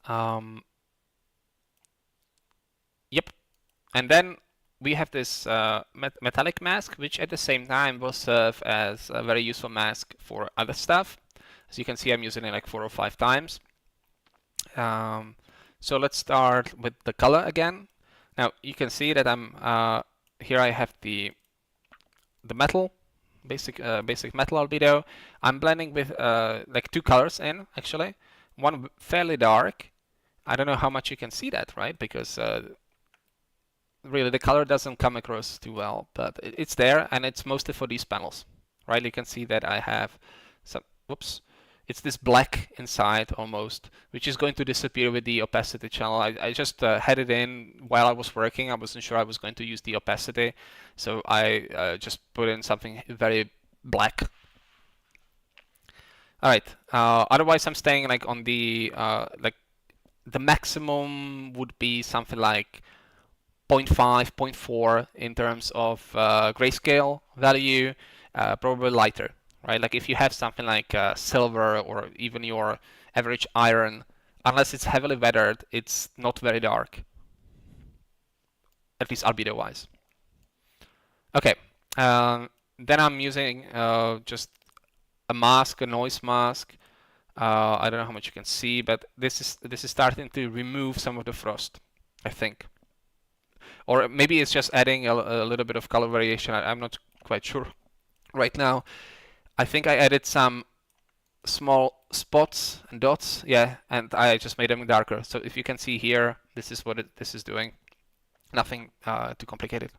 Yep. And then we have this metallic mask, which at the same time will serve as a very useful mask for other stuff. As you can see, I'm using it like 4 or 5 times. So let's start with the color again. Now you can see that I'm here. I have the metal, basic metal albedo. I'm blending with like 2 colors in actually. One fairly dark. I don't know how much you can see that, right? Because really the color doesn't come across too well, but it's there, and it's mostly for these panels, right? You can see that I have some, whoops, it's this black inside almost, which is going to disappear with the opacity channel. I just had it in while I was working. I wasn't sure I was going to use the opacity, so I just put in something very black. All right. Otherwise, I'm staying like on the like the maximum would be something like 0.5, 0.4 in terms of grayscale value, probably lighter, right? Like if you have something like silver or even your average iron, unless it's heavily weathered, it's not very dark, at least albedo-wise. Okay, then I'm using just a mask, a noise mask. I don't know how much you can see, but this is starting to remove some of the frost, I think. Or maybe it's just adding a little bit of color variation. I'm not quite sure right now. I think I added some small spots and dots, yeah, and I just made them darker. So if you can see here, this is what this is doing. Nothing too complicated.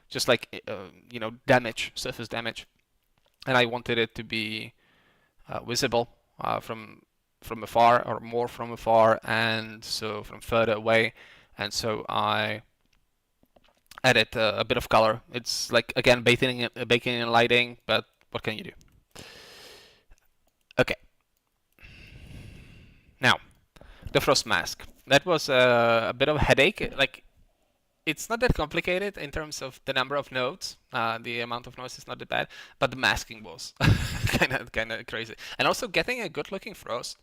Just like you know, damage, surface damage. And I wanted it to be visible from afar, or more from afar, and so from further away. And so I added a bit of color. It's like, again, baking in lighting, but what can you do? Okay. Now, the frost mask. That was a bit of a headache. Like, it's not that complicated in terms of the number of nodes. The amount of nodes is not that bad, but the masking was kind of crazy. And also getting a good-looking frost.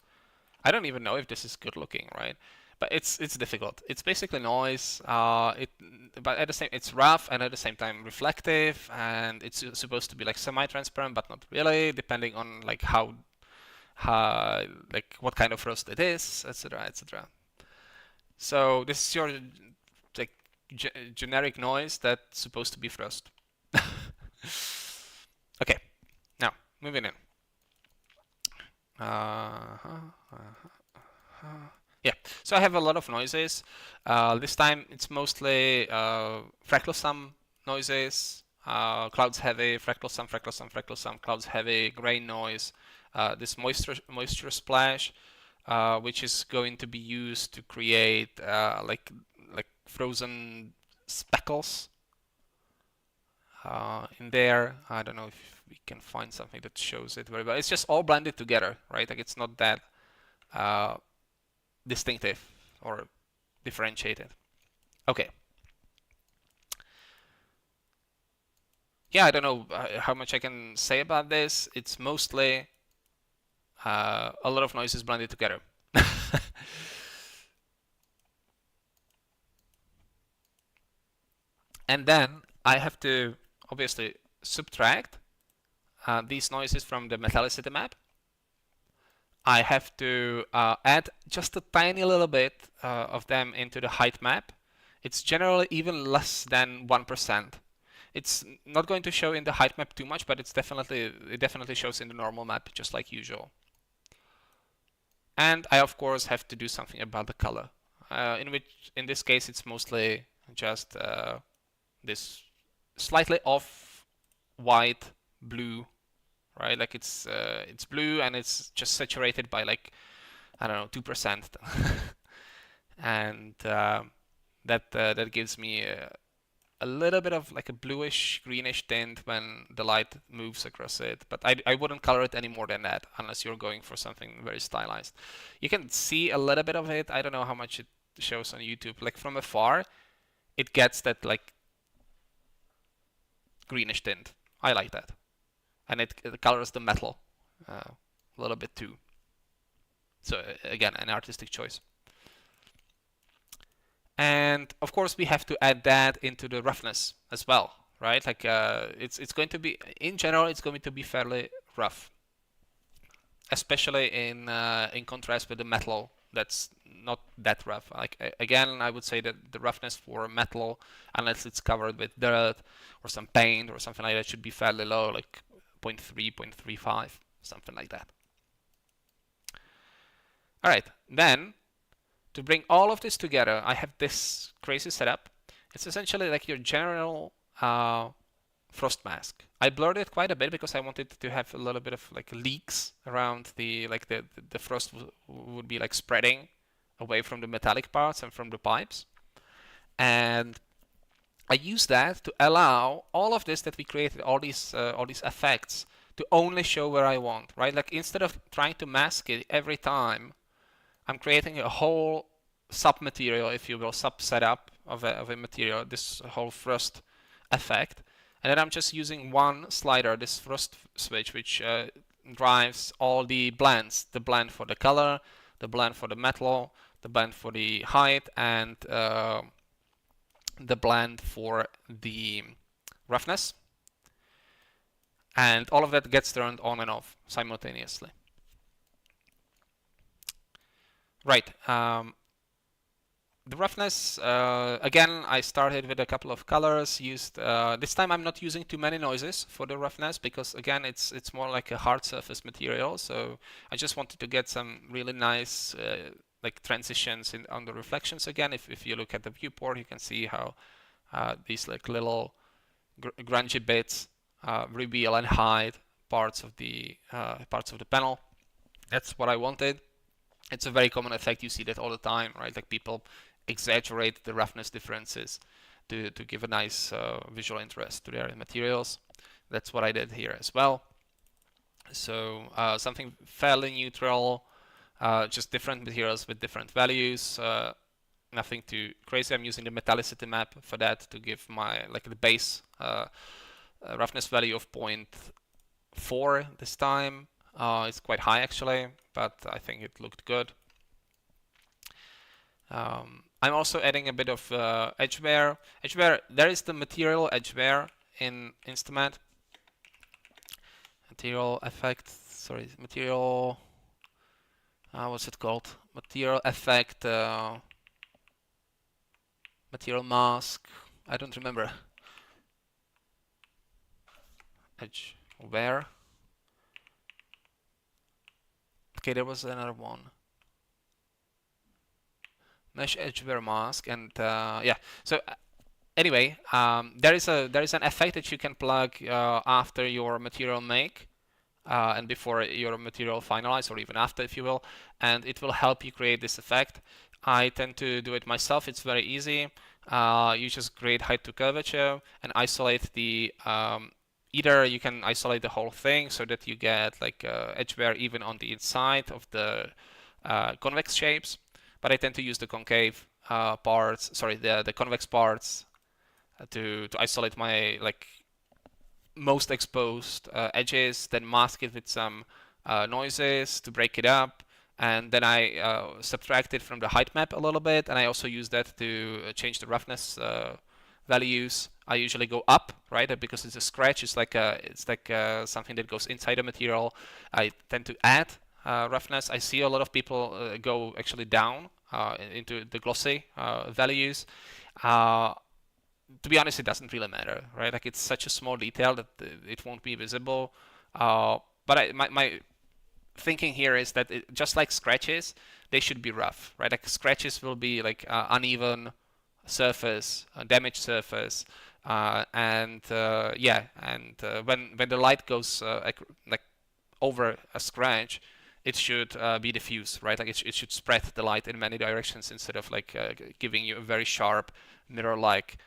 I don't even know if this is good-looking, right? But it's difficult. It's basically noise. But at the same, it's rough and at the same time reflective, and it's supposed to be like semi-transparent, but not really, depending on like how like what kind of frost it is, etc., etc. So this is your like generic noise that's supposed to be frost. Okay, now moving in. Yeah, so I have a lot of noises. This time it's mostly fractal sum noises, clouds heavy, fractal sum, clouds heavy, grain noise, this moisture splash, which is going to be used to create like frozen speckles in there. I don't know if we can find something that shows it very well. It's just all blended together, right? Like it's not that distinctive or differentiated. Okay. Yeah, I don't know how much I can say about this. It's mostly a lot of noises blended together. And then I have to obviously subtract these noises from the metallicity map. I have to add just a tiny little bit of them into the height map. It's generally even less than 1%. It's not going to show in the height map too much, but it definitely shows in the normal map, just like usual. And I of course have to do something about the color. In this case, it's mostly just this slightly off white blue, right? Like it's blue and it's just saturated by like, I don't know, 2%, and that gives me a little bit of like a bluish greenish tint when the light moves across it, but I wouldn't color it any more than that unless you're going for something very stylized. You can see a little bit of it. I don't know how much it shows on YouTube. Like from afar, it gets that like greenish tint. I like that. And it colors the metal a little bit too. So again, an artistic choice. And of course, we have to add that into the roughness as well, right? Like it's going to be, in general, it's going to be fairly rough, especially in contrast with the metal that's not that rough. Like again, I would say that the roughness for metal, unless it's covered with dirt or some paint or something like that, should be fairly low, like 0.3, 0.35, something like that. All right, then to bring all of this together, I have this crazy setup. It's essentially like your general frost mask. I blurred it quite a bit because I wanted to have a little bit of like leaks around the frost would be like spreading away from the metallic parts and from the pipes. And I use that to allow all of this that we created, all these effects, to only show where I want, right? Like instead of trying to mask it every time, I'm creating a whole sub-material, if you will, sub-setup of a material, this whole frost effect. And then I'm just using one slider, this frost switch, which drives all the blends. The blend for the color, the blend for the metal, the blend for the height, and the blend for the roughness. And all of that gets turned on and off simultaneously. Right. The roughness, again, I started with a couple of colors. Used this time I'm not using too many noises for the roughness because again it's more like a hard surface material. So I just wanted to get some really nice like transitions on the reflections again. If you look at the viewport, you can see how these like little grungy bits reveal and hide parts of the panel. That's what I wanted. It's a very common effect. You see that all the time, right? Like people exaggerate the roughness differences to give a nice visual interest to their materials. That's what I did here as well. So something fairly neutral, just different materials with different values. Nothing too crazy. I'm using the metallicity map for that to give my like the base roughness value of 0.4 this time. It's quite high actually, but I think it looked good. I'm also adding a bit of edge wear. Edge wear, there is the material edge wear in InstaMAT. Material effect, sorry, material, what's it called? Material effect, material mask, I don't remember. Edge wear. Okay, there was another one. Mesh edge wear mask, and yeah. So anyway, there is an effect that you can plug after your material make and before your material finalize, or even after, if you will, and it will help you create this effect. I tend to do it myself. It's very easy. You just create height to curvature and isolate the either you can isolate the whole thing so that you get like edge wear even on the inside of the convex shapes, but I tend to use the concave parts, sorry, the convex parts to isolate my like most exposed edges, then mask it with some noises to break it up, and then I subtract it from the height map a little bit, and I also use that to change the roughness values. I usually go up, right, because it's a scratch. It's like something that goes inside the material. I tend to add roughness. I see a lot of people go actually down into the glossy values. To be honest, it doesn't really matter, right? Like it's such a small detail that it won't be visible. But my thinking here is that just like scratches, they should be rough, right? Like scratches will be like uneven surface, damaged surface, and when the light goes like over a scratch, it should be diffuse, right? Like it should spread the light in many directions instead of like giving you a very sharp mirror-like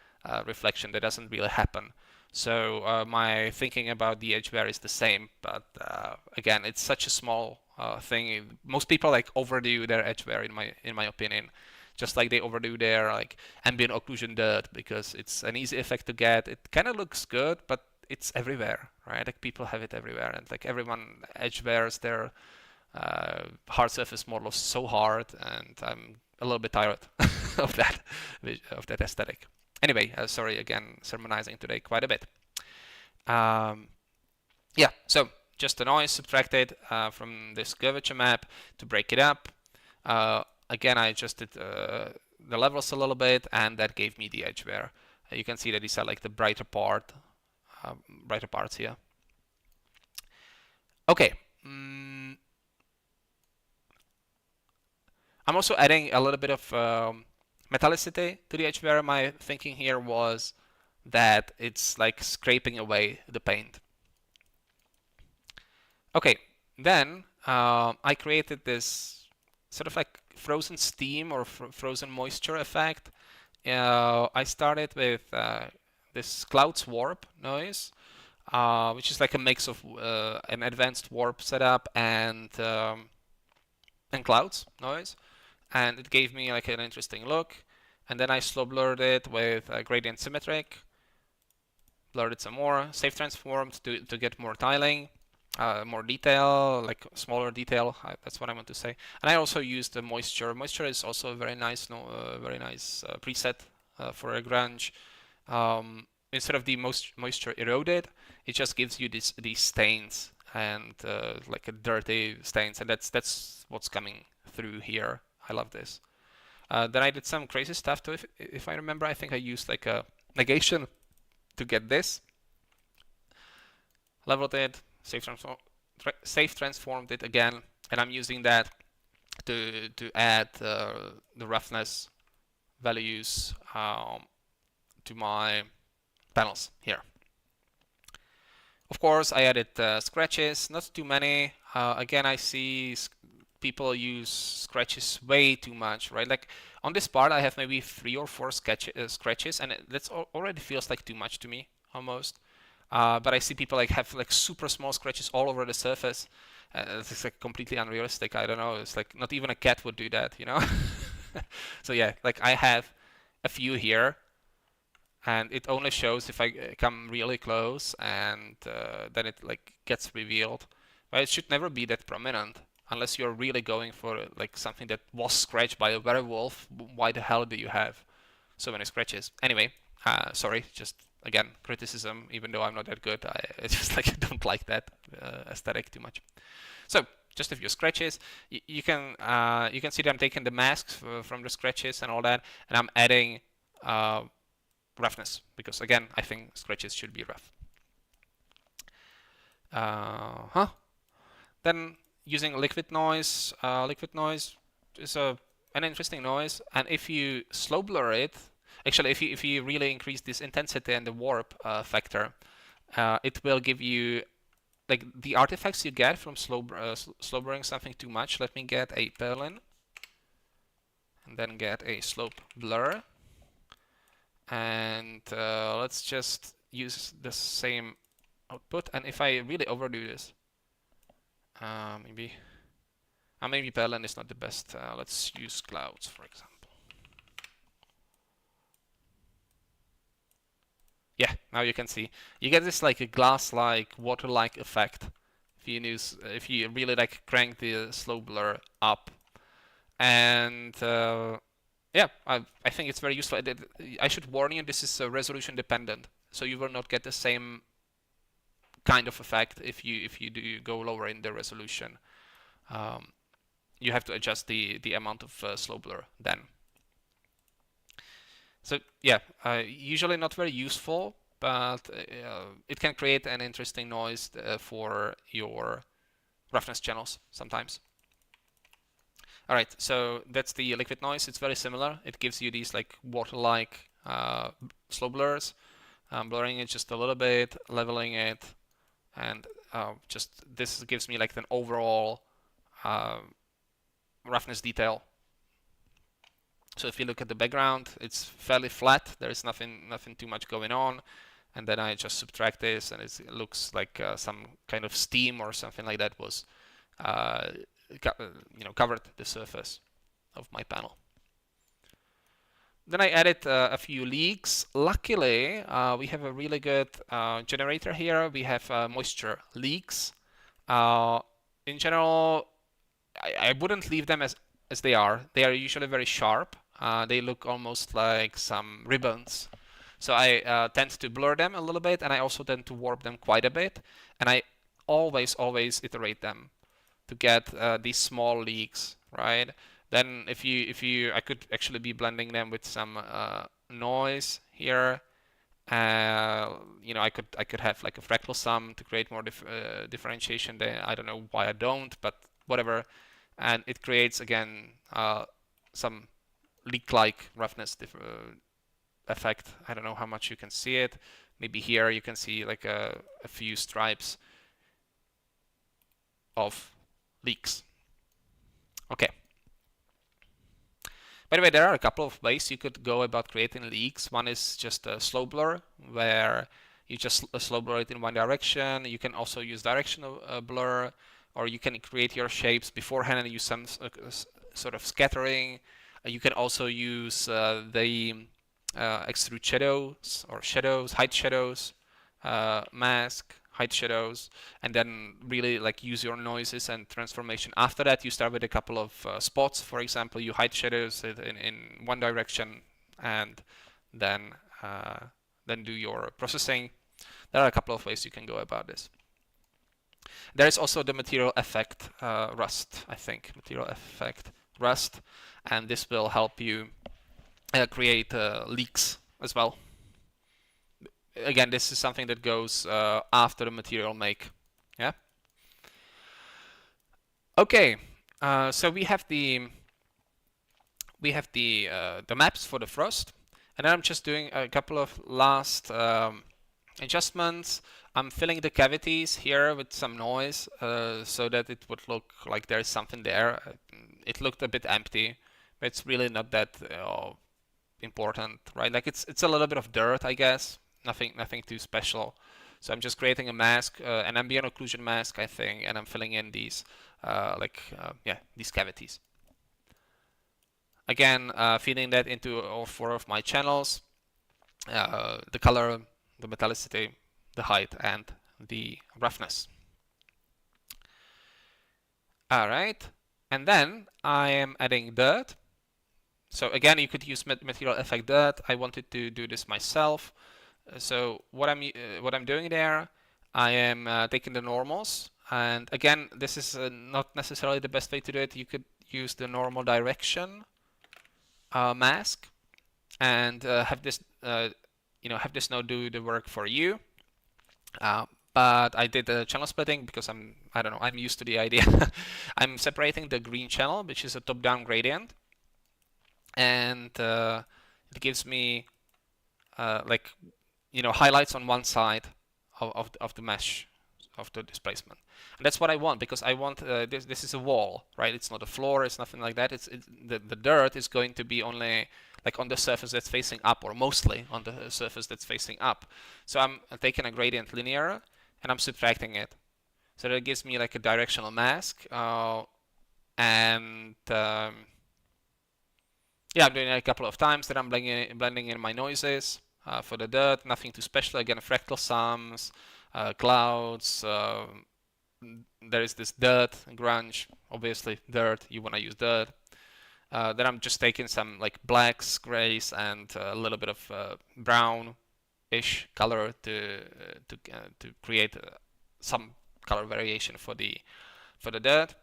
reflection that doesn't really happen. So my thinking about the edge wear is the same, but again, it's such a small thing. Most people like overdo their edge wear in my opinion, just like they overdo their like ambient occlusion dirt because it's an easy effect to get. It kind of looks good, but it's everywhere, right? Like people have it everywhere, and like everyone edge wears their hard surface models so hard, and I'm a little bit tired of that aesthetic. Anyway, sorry again, sermonizing today quite a bit. Yeah, so just the noise subtracted from this curvature map to break it up. Again, I adjusted the levels a little bit, and that gave me the edge wear. You can see that these are like the brighter parts here. Okay. I'm also adding a little bit of metallicity to the edge wear. My thinking here was that it's like scraping away the paint. Okay, then I created this sort of like frozen steam or frozen moisture effect. I started with this clouds warp noise, which is like a mix of an advanced warp setup and clouds noise, and it gave me like an interesting look. And then I slow blurred it with gradient symmetric, blurred it some more, safe transformed to get more tiling, more detail, like smaller detail. That's what I want to say. And I also used the moisture. Moisture is also a very nice, preset for a grunge. Instead of the moisture eroded, it just gives you these stains and like a dirty stains, and that's what's coming through here. I love this. Then I did some crazy stuff to if I remember. I think I used like a negation to get this. Leveled it, safe transformed it again, and I'm using that to add the roughness values to my panels here. Of course, I added scratches, not too many. Again, I see people use scratches way too much, right? Like on this part, I have maybe 3 or 4 scratches, and that already feels like too much to me, almost. But I see people like have like super small scratches all over the surface. It's like completely unrealistic. I don't know. It's like not even a cat would do that, you know? So yeah, like I have a few here, and it only shows if I come really close, and then it like gets revealed. But it should never be that prominent unless you're really going for like something that was scratched by a werewolf. Why the hell do you have so many scratches? Anyway, sorry, just again criticism. Even though I'm not that good, I just like don't like that aesthetic too much. So just a few scratches. You can see that I'm taking the masks from the scratches and all that, and I'm adding roughness because again I think scratches should be rough. Then using liquid noise. Liquid noise is an interesting noise, and if you slow blur it, actually if you really increase this intensity and the warp factor, it will give you like the artifacts you get from slow blurring something too much. Let me get a Perlin and then get a slope blur, and let's just use the same output. And if I really overdo this, maybe Perlin is not the best. Let's use clouds, for example. Yeah, now you can see you get this like a glass-like, water-like effect if you really like crank the slow blur up. And yeah, I think it's very useful. I should warn you, this is resolution dependent, so you will not get the same kind of effect if you do go lower in the resolution. You have to adjust the amount of slow blur then. So yeah, usually not very useful, but it can create an interesting noise for your roughness channels sometimes. All right, so that's the liquid noise. It's very similar. It gives you these like water-like slow blurs. Blurring it just a little bit, leveling it, and just this gives me like an overall roughness detail. So if you look at the background, it's fairly flat. There is nothing too much going on. And then I just subtract this, and it looks like some kind of steam or something like that was, uh, covered the surface of my panel. Then I added a few leaks. Luckily, we have a really good generator here. We have moisture leaks. In general, I wouldn't leave them as they are. They are usually very sharp. They look almost like some ribbons. So I tend to blur them a little bit, and I also tend to warp them quite a bit. And I always iterate them to get these small leaks, right? Then I could actually be blending them with some noise here. I could have like a fractal sum to create more differentiation there. I don't know why I don't, but whatever. And it creates again some leak-like roughness effect. I don't know how much you can see it. Maybe here you can see like a few stripes of leaks. Okay. By the way, there are a couple of ways you could go about creating leaks. One is just a slow blur, where you just slow blur it in one direction. You can also use directional blur, or you can create your shapes beforehand and use some sort of scattering. You can also use the extrude shadows or shadows, hide shadows, mask, hide shadows, and then really like use your noises and transformation. After that, you start with a couple of spots. For example, you hide shadows in one direction, and then do your processing. There are a couple of ways you can go about this. There is also the material effect rust, I think, material effect rust, and this will help you create leaks as well. Again, this is something that goes after the material make. Yeah. Okay. So we have the maps for the frost, and then I'm just doing a couple of last adjustments. I'm filling the cavities here with some noise so that it would look like there is something there. It looked a bit empty, but it's really not that important, right? Like it's a little bit of dirt, I guess. Nothing too special. So I'm just creating a mask, an ambient occlusion mask, I think, and I'm filling in these these cavities. Again, feeding that into all 4 of my channels: the color, the metallicity, the height, and the roughness. All right, and then I am adding dirt. So again, you could use material effect dirt. I wanted to do this myself. So what I'm doing there, I am taking the normals, and again, this is not necessarily the best way to do it. You could use the normal direction mask and have this node do the work for you. But I did the channel splitting because I'm used to the idea. I'm separating the green channel, which is a top-down gradient, and it gives me highlights on one side of the mesh of the displacement, and that's what I want, because I want this is a wall, right? It's not a floor, it's nothing like that. The dirt is going to be only like on the surface that's facing up, or mostly on the surface that's facing up. So I'm taking a gradient linear and I'm subtracting it, so that gives me like a directional mask, and I'm doing it a couple of times. Then I'm blending in my noises for the dirt. Nothing too special. Again, fractal sums, clouds. There is this dirt, grunge. Obviously, dirt. You want to use dirt. Then I'm just taking some like blacks, grays, and a little bit of brown-ish color to create some color variation for the dirt.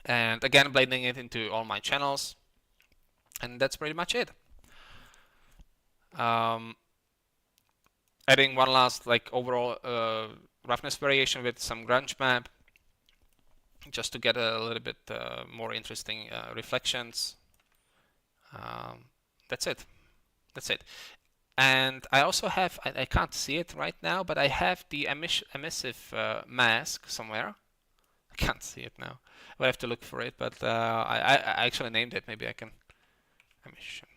And again, blending it into all my channels. And that's pretty much it. Adding one last like overall roughness variation with some grunge map, just to get a little bit more interesting reflections. That's it. And I also have, I can't see it right now, but I have the emissive mask somewhere. I can't see it now. I have to look for it, but I actually named it. Maybe I can emission.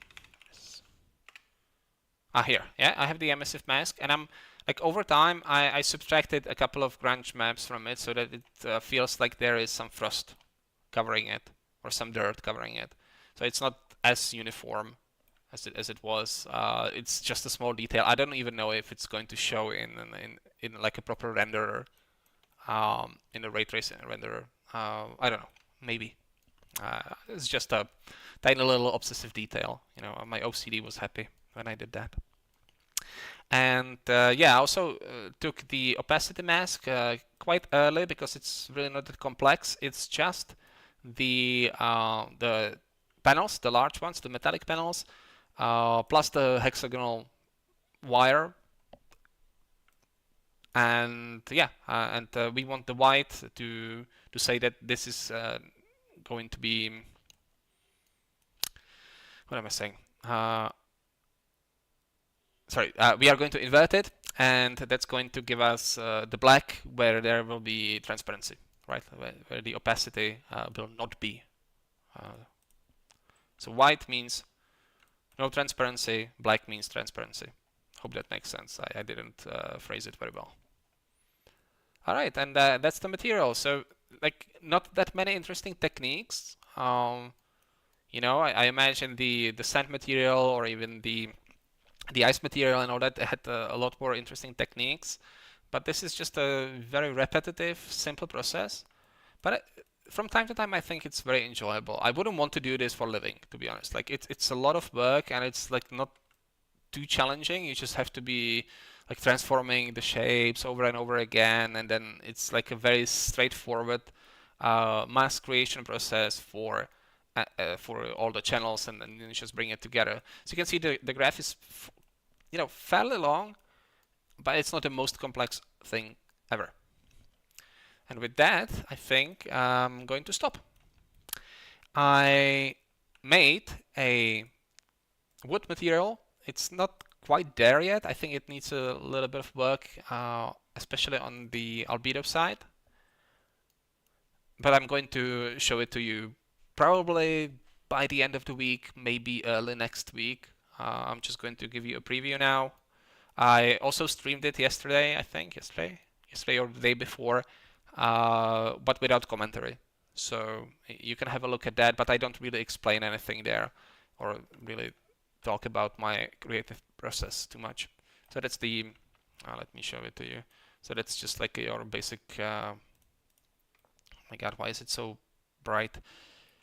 Here, yeah, I have the emissive mask, and I'm like over time I subtracted a couple of grunge maps from it so that it feels like there is some frost covering it or some dirt covering it. So it's not as uniform as it was. It's just a small detail. I don't even know if it's going to show in like a proper renderer, in a ray tracing renderer. I don't know, maybe. It's just a tiny little obsessive detail. You know, my OCD was happy when I did that. And yeah, I also took the opacity mask quite early because it's really not that complex. It's just the panels, the large ones, the metallic panels, plus the hexagonal wire. And yeah, and we want the white to say that this is going to be, what am I saying? Sorry, we are going to invert it, and that's going to give us the black where there will be transparency, right? Where the opacity will not be. So white means no transparency, black means transparency. Hope that makes sense. I didn't phrase it very well. All right, and that's the material. So like not that many interesting techniques. You know, I imagine the sand material or even the ice material and all that had a lot more interesting techniques, but this is just a very repetitive, simple process. But from time to time, I think it's very enjoyable. I wouldn't want to do this for a living, to be honest. Like it's a lot of work, and it's like not too challenging. You just have to be like transforming the shapes over and over again, and then it's like a very straightforward mask creation process for all the channels, and then you just bring it together. So you can see the graph is, you know, fairly long, but it's not the most complex thing ever. And with that, I think I'm going to stop. I made a wood material. It's not quite there yet. I think it needs a little bit of work, especially on the albedo side. But I'm going to show it to you probably by the end of the week, maybe early next week. I'm just going to give you a preview now. I also streamed it yesterday, I think, yesterday or the day before, but without commentary. So you can have a look at that, but I don't really explain anything there or really talk about my creative process too much. So that's the, let me show it to you. So that's just like your basic, oh my god, why is it so bright?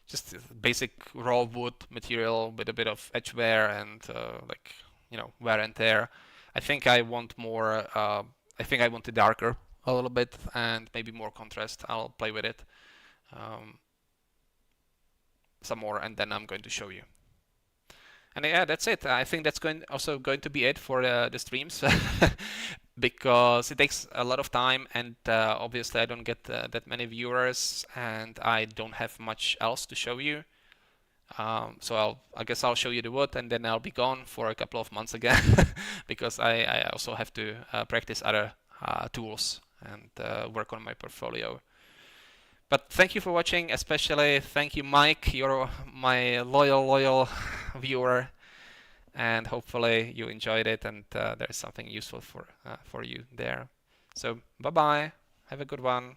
Just basic raw wood material with a bit of edge wear and like, you know, wear and tear. I think I want more, I think I want it darker a little bit and maybe more contrast. I'll play with it some more, and then I'm going to show you. And yeah, that's it. I think that's also going to be it for the streams because it takes a lot of time, and obviously I don't get that many viewers, and I don't have much else to show you. So I guess I'll show you the wood, and then I'll be gone for a couple of months again because I also have to practice other tools and work on my portfolio. But thank you for watching, especially thank you, Mike. You're my loyal viewer, and hopefully you enjoyed it and there's something useful for you there. So bye bye. Have a good one.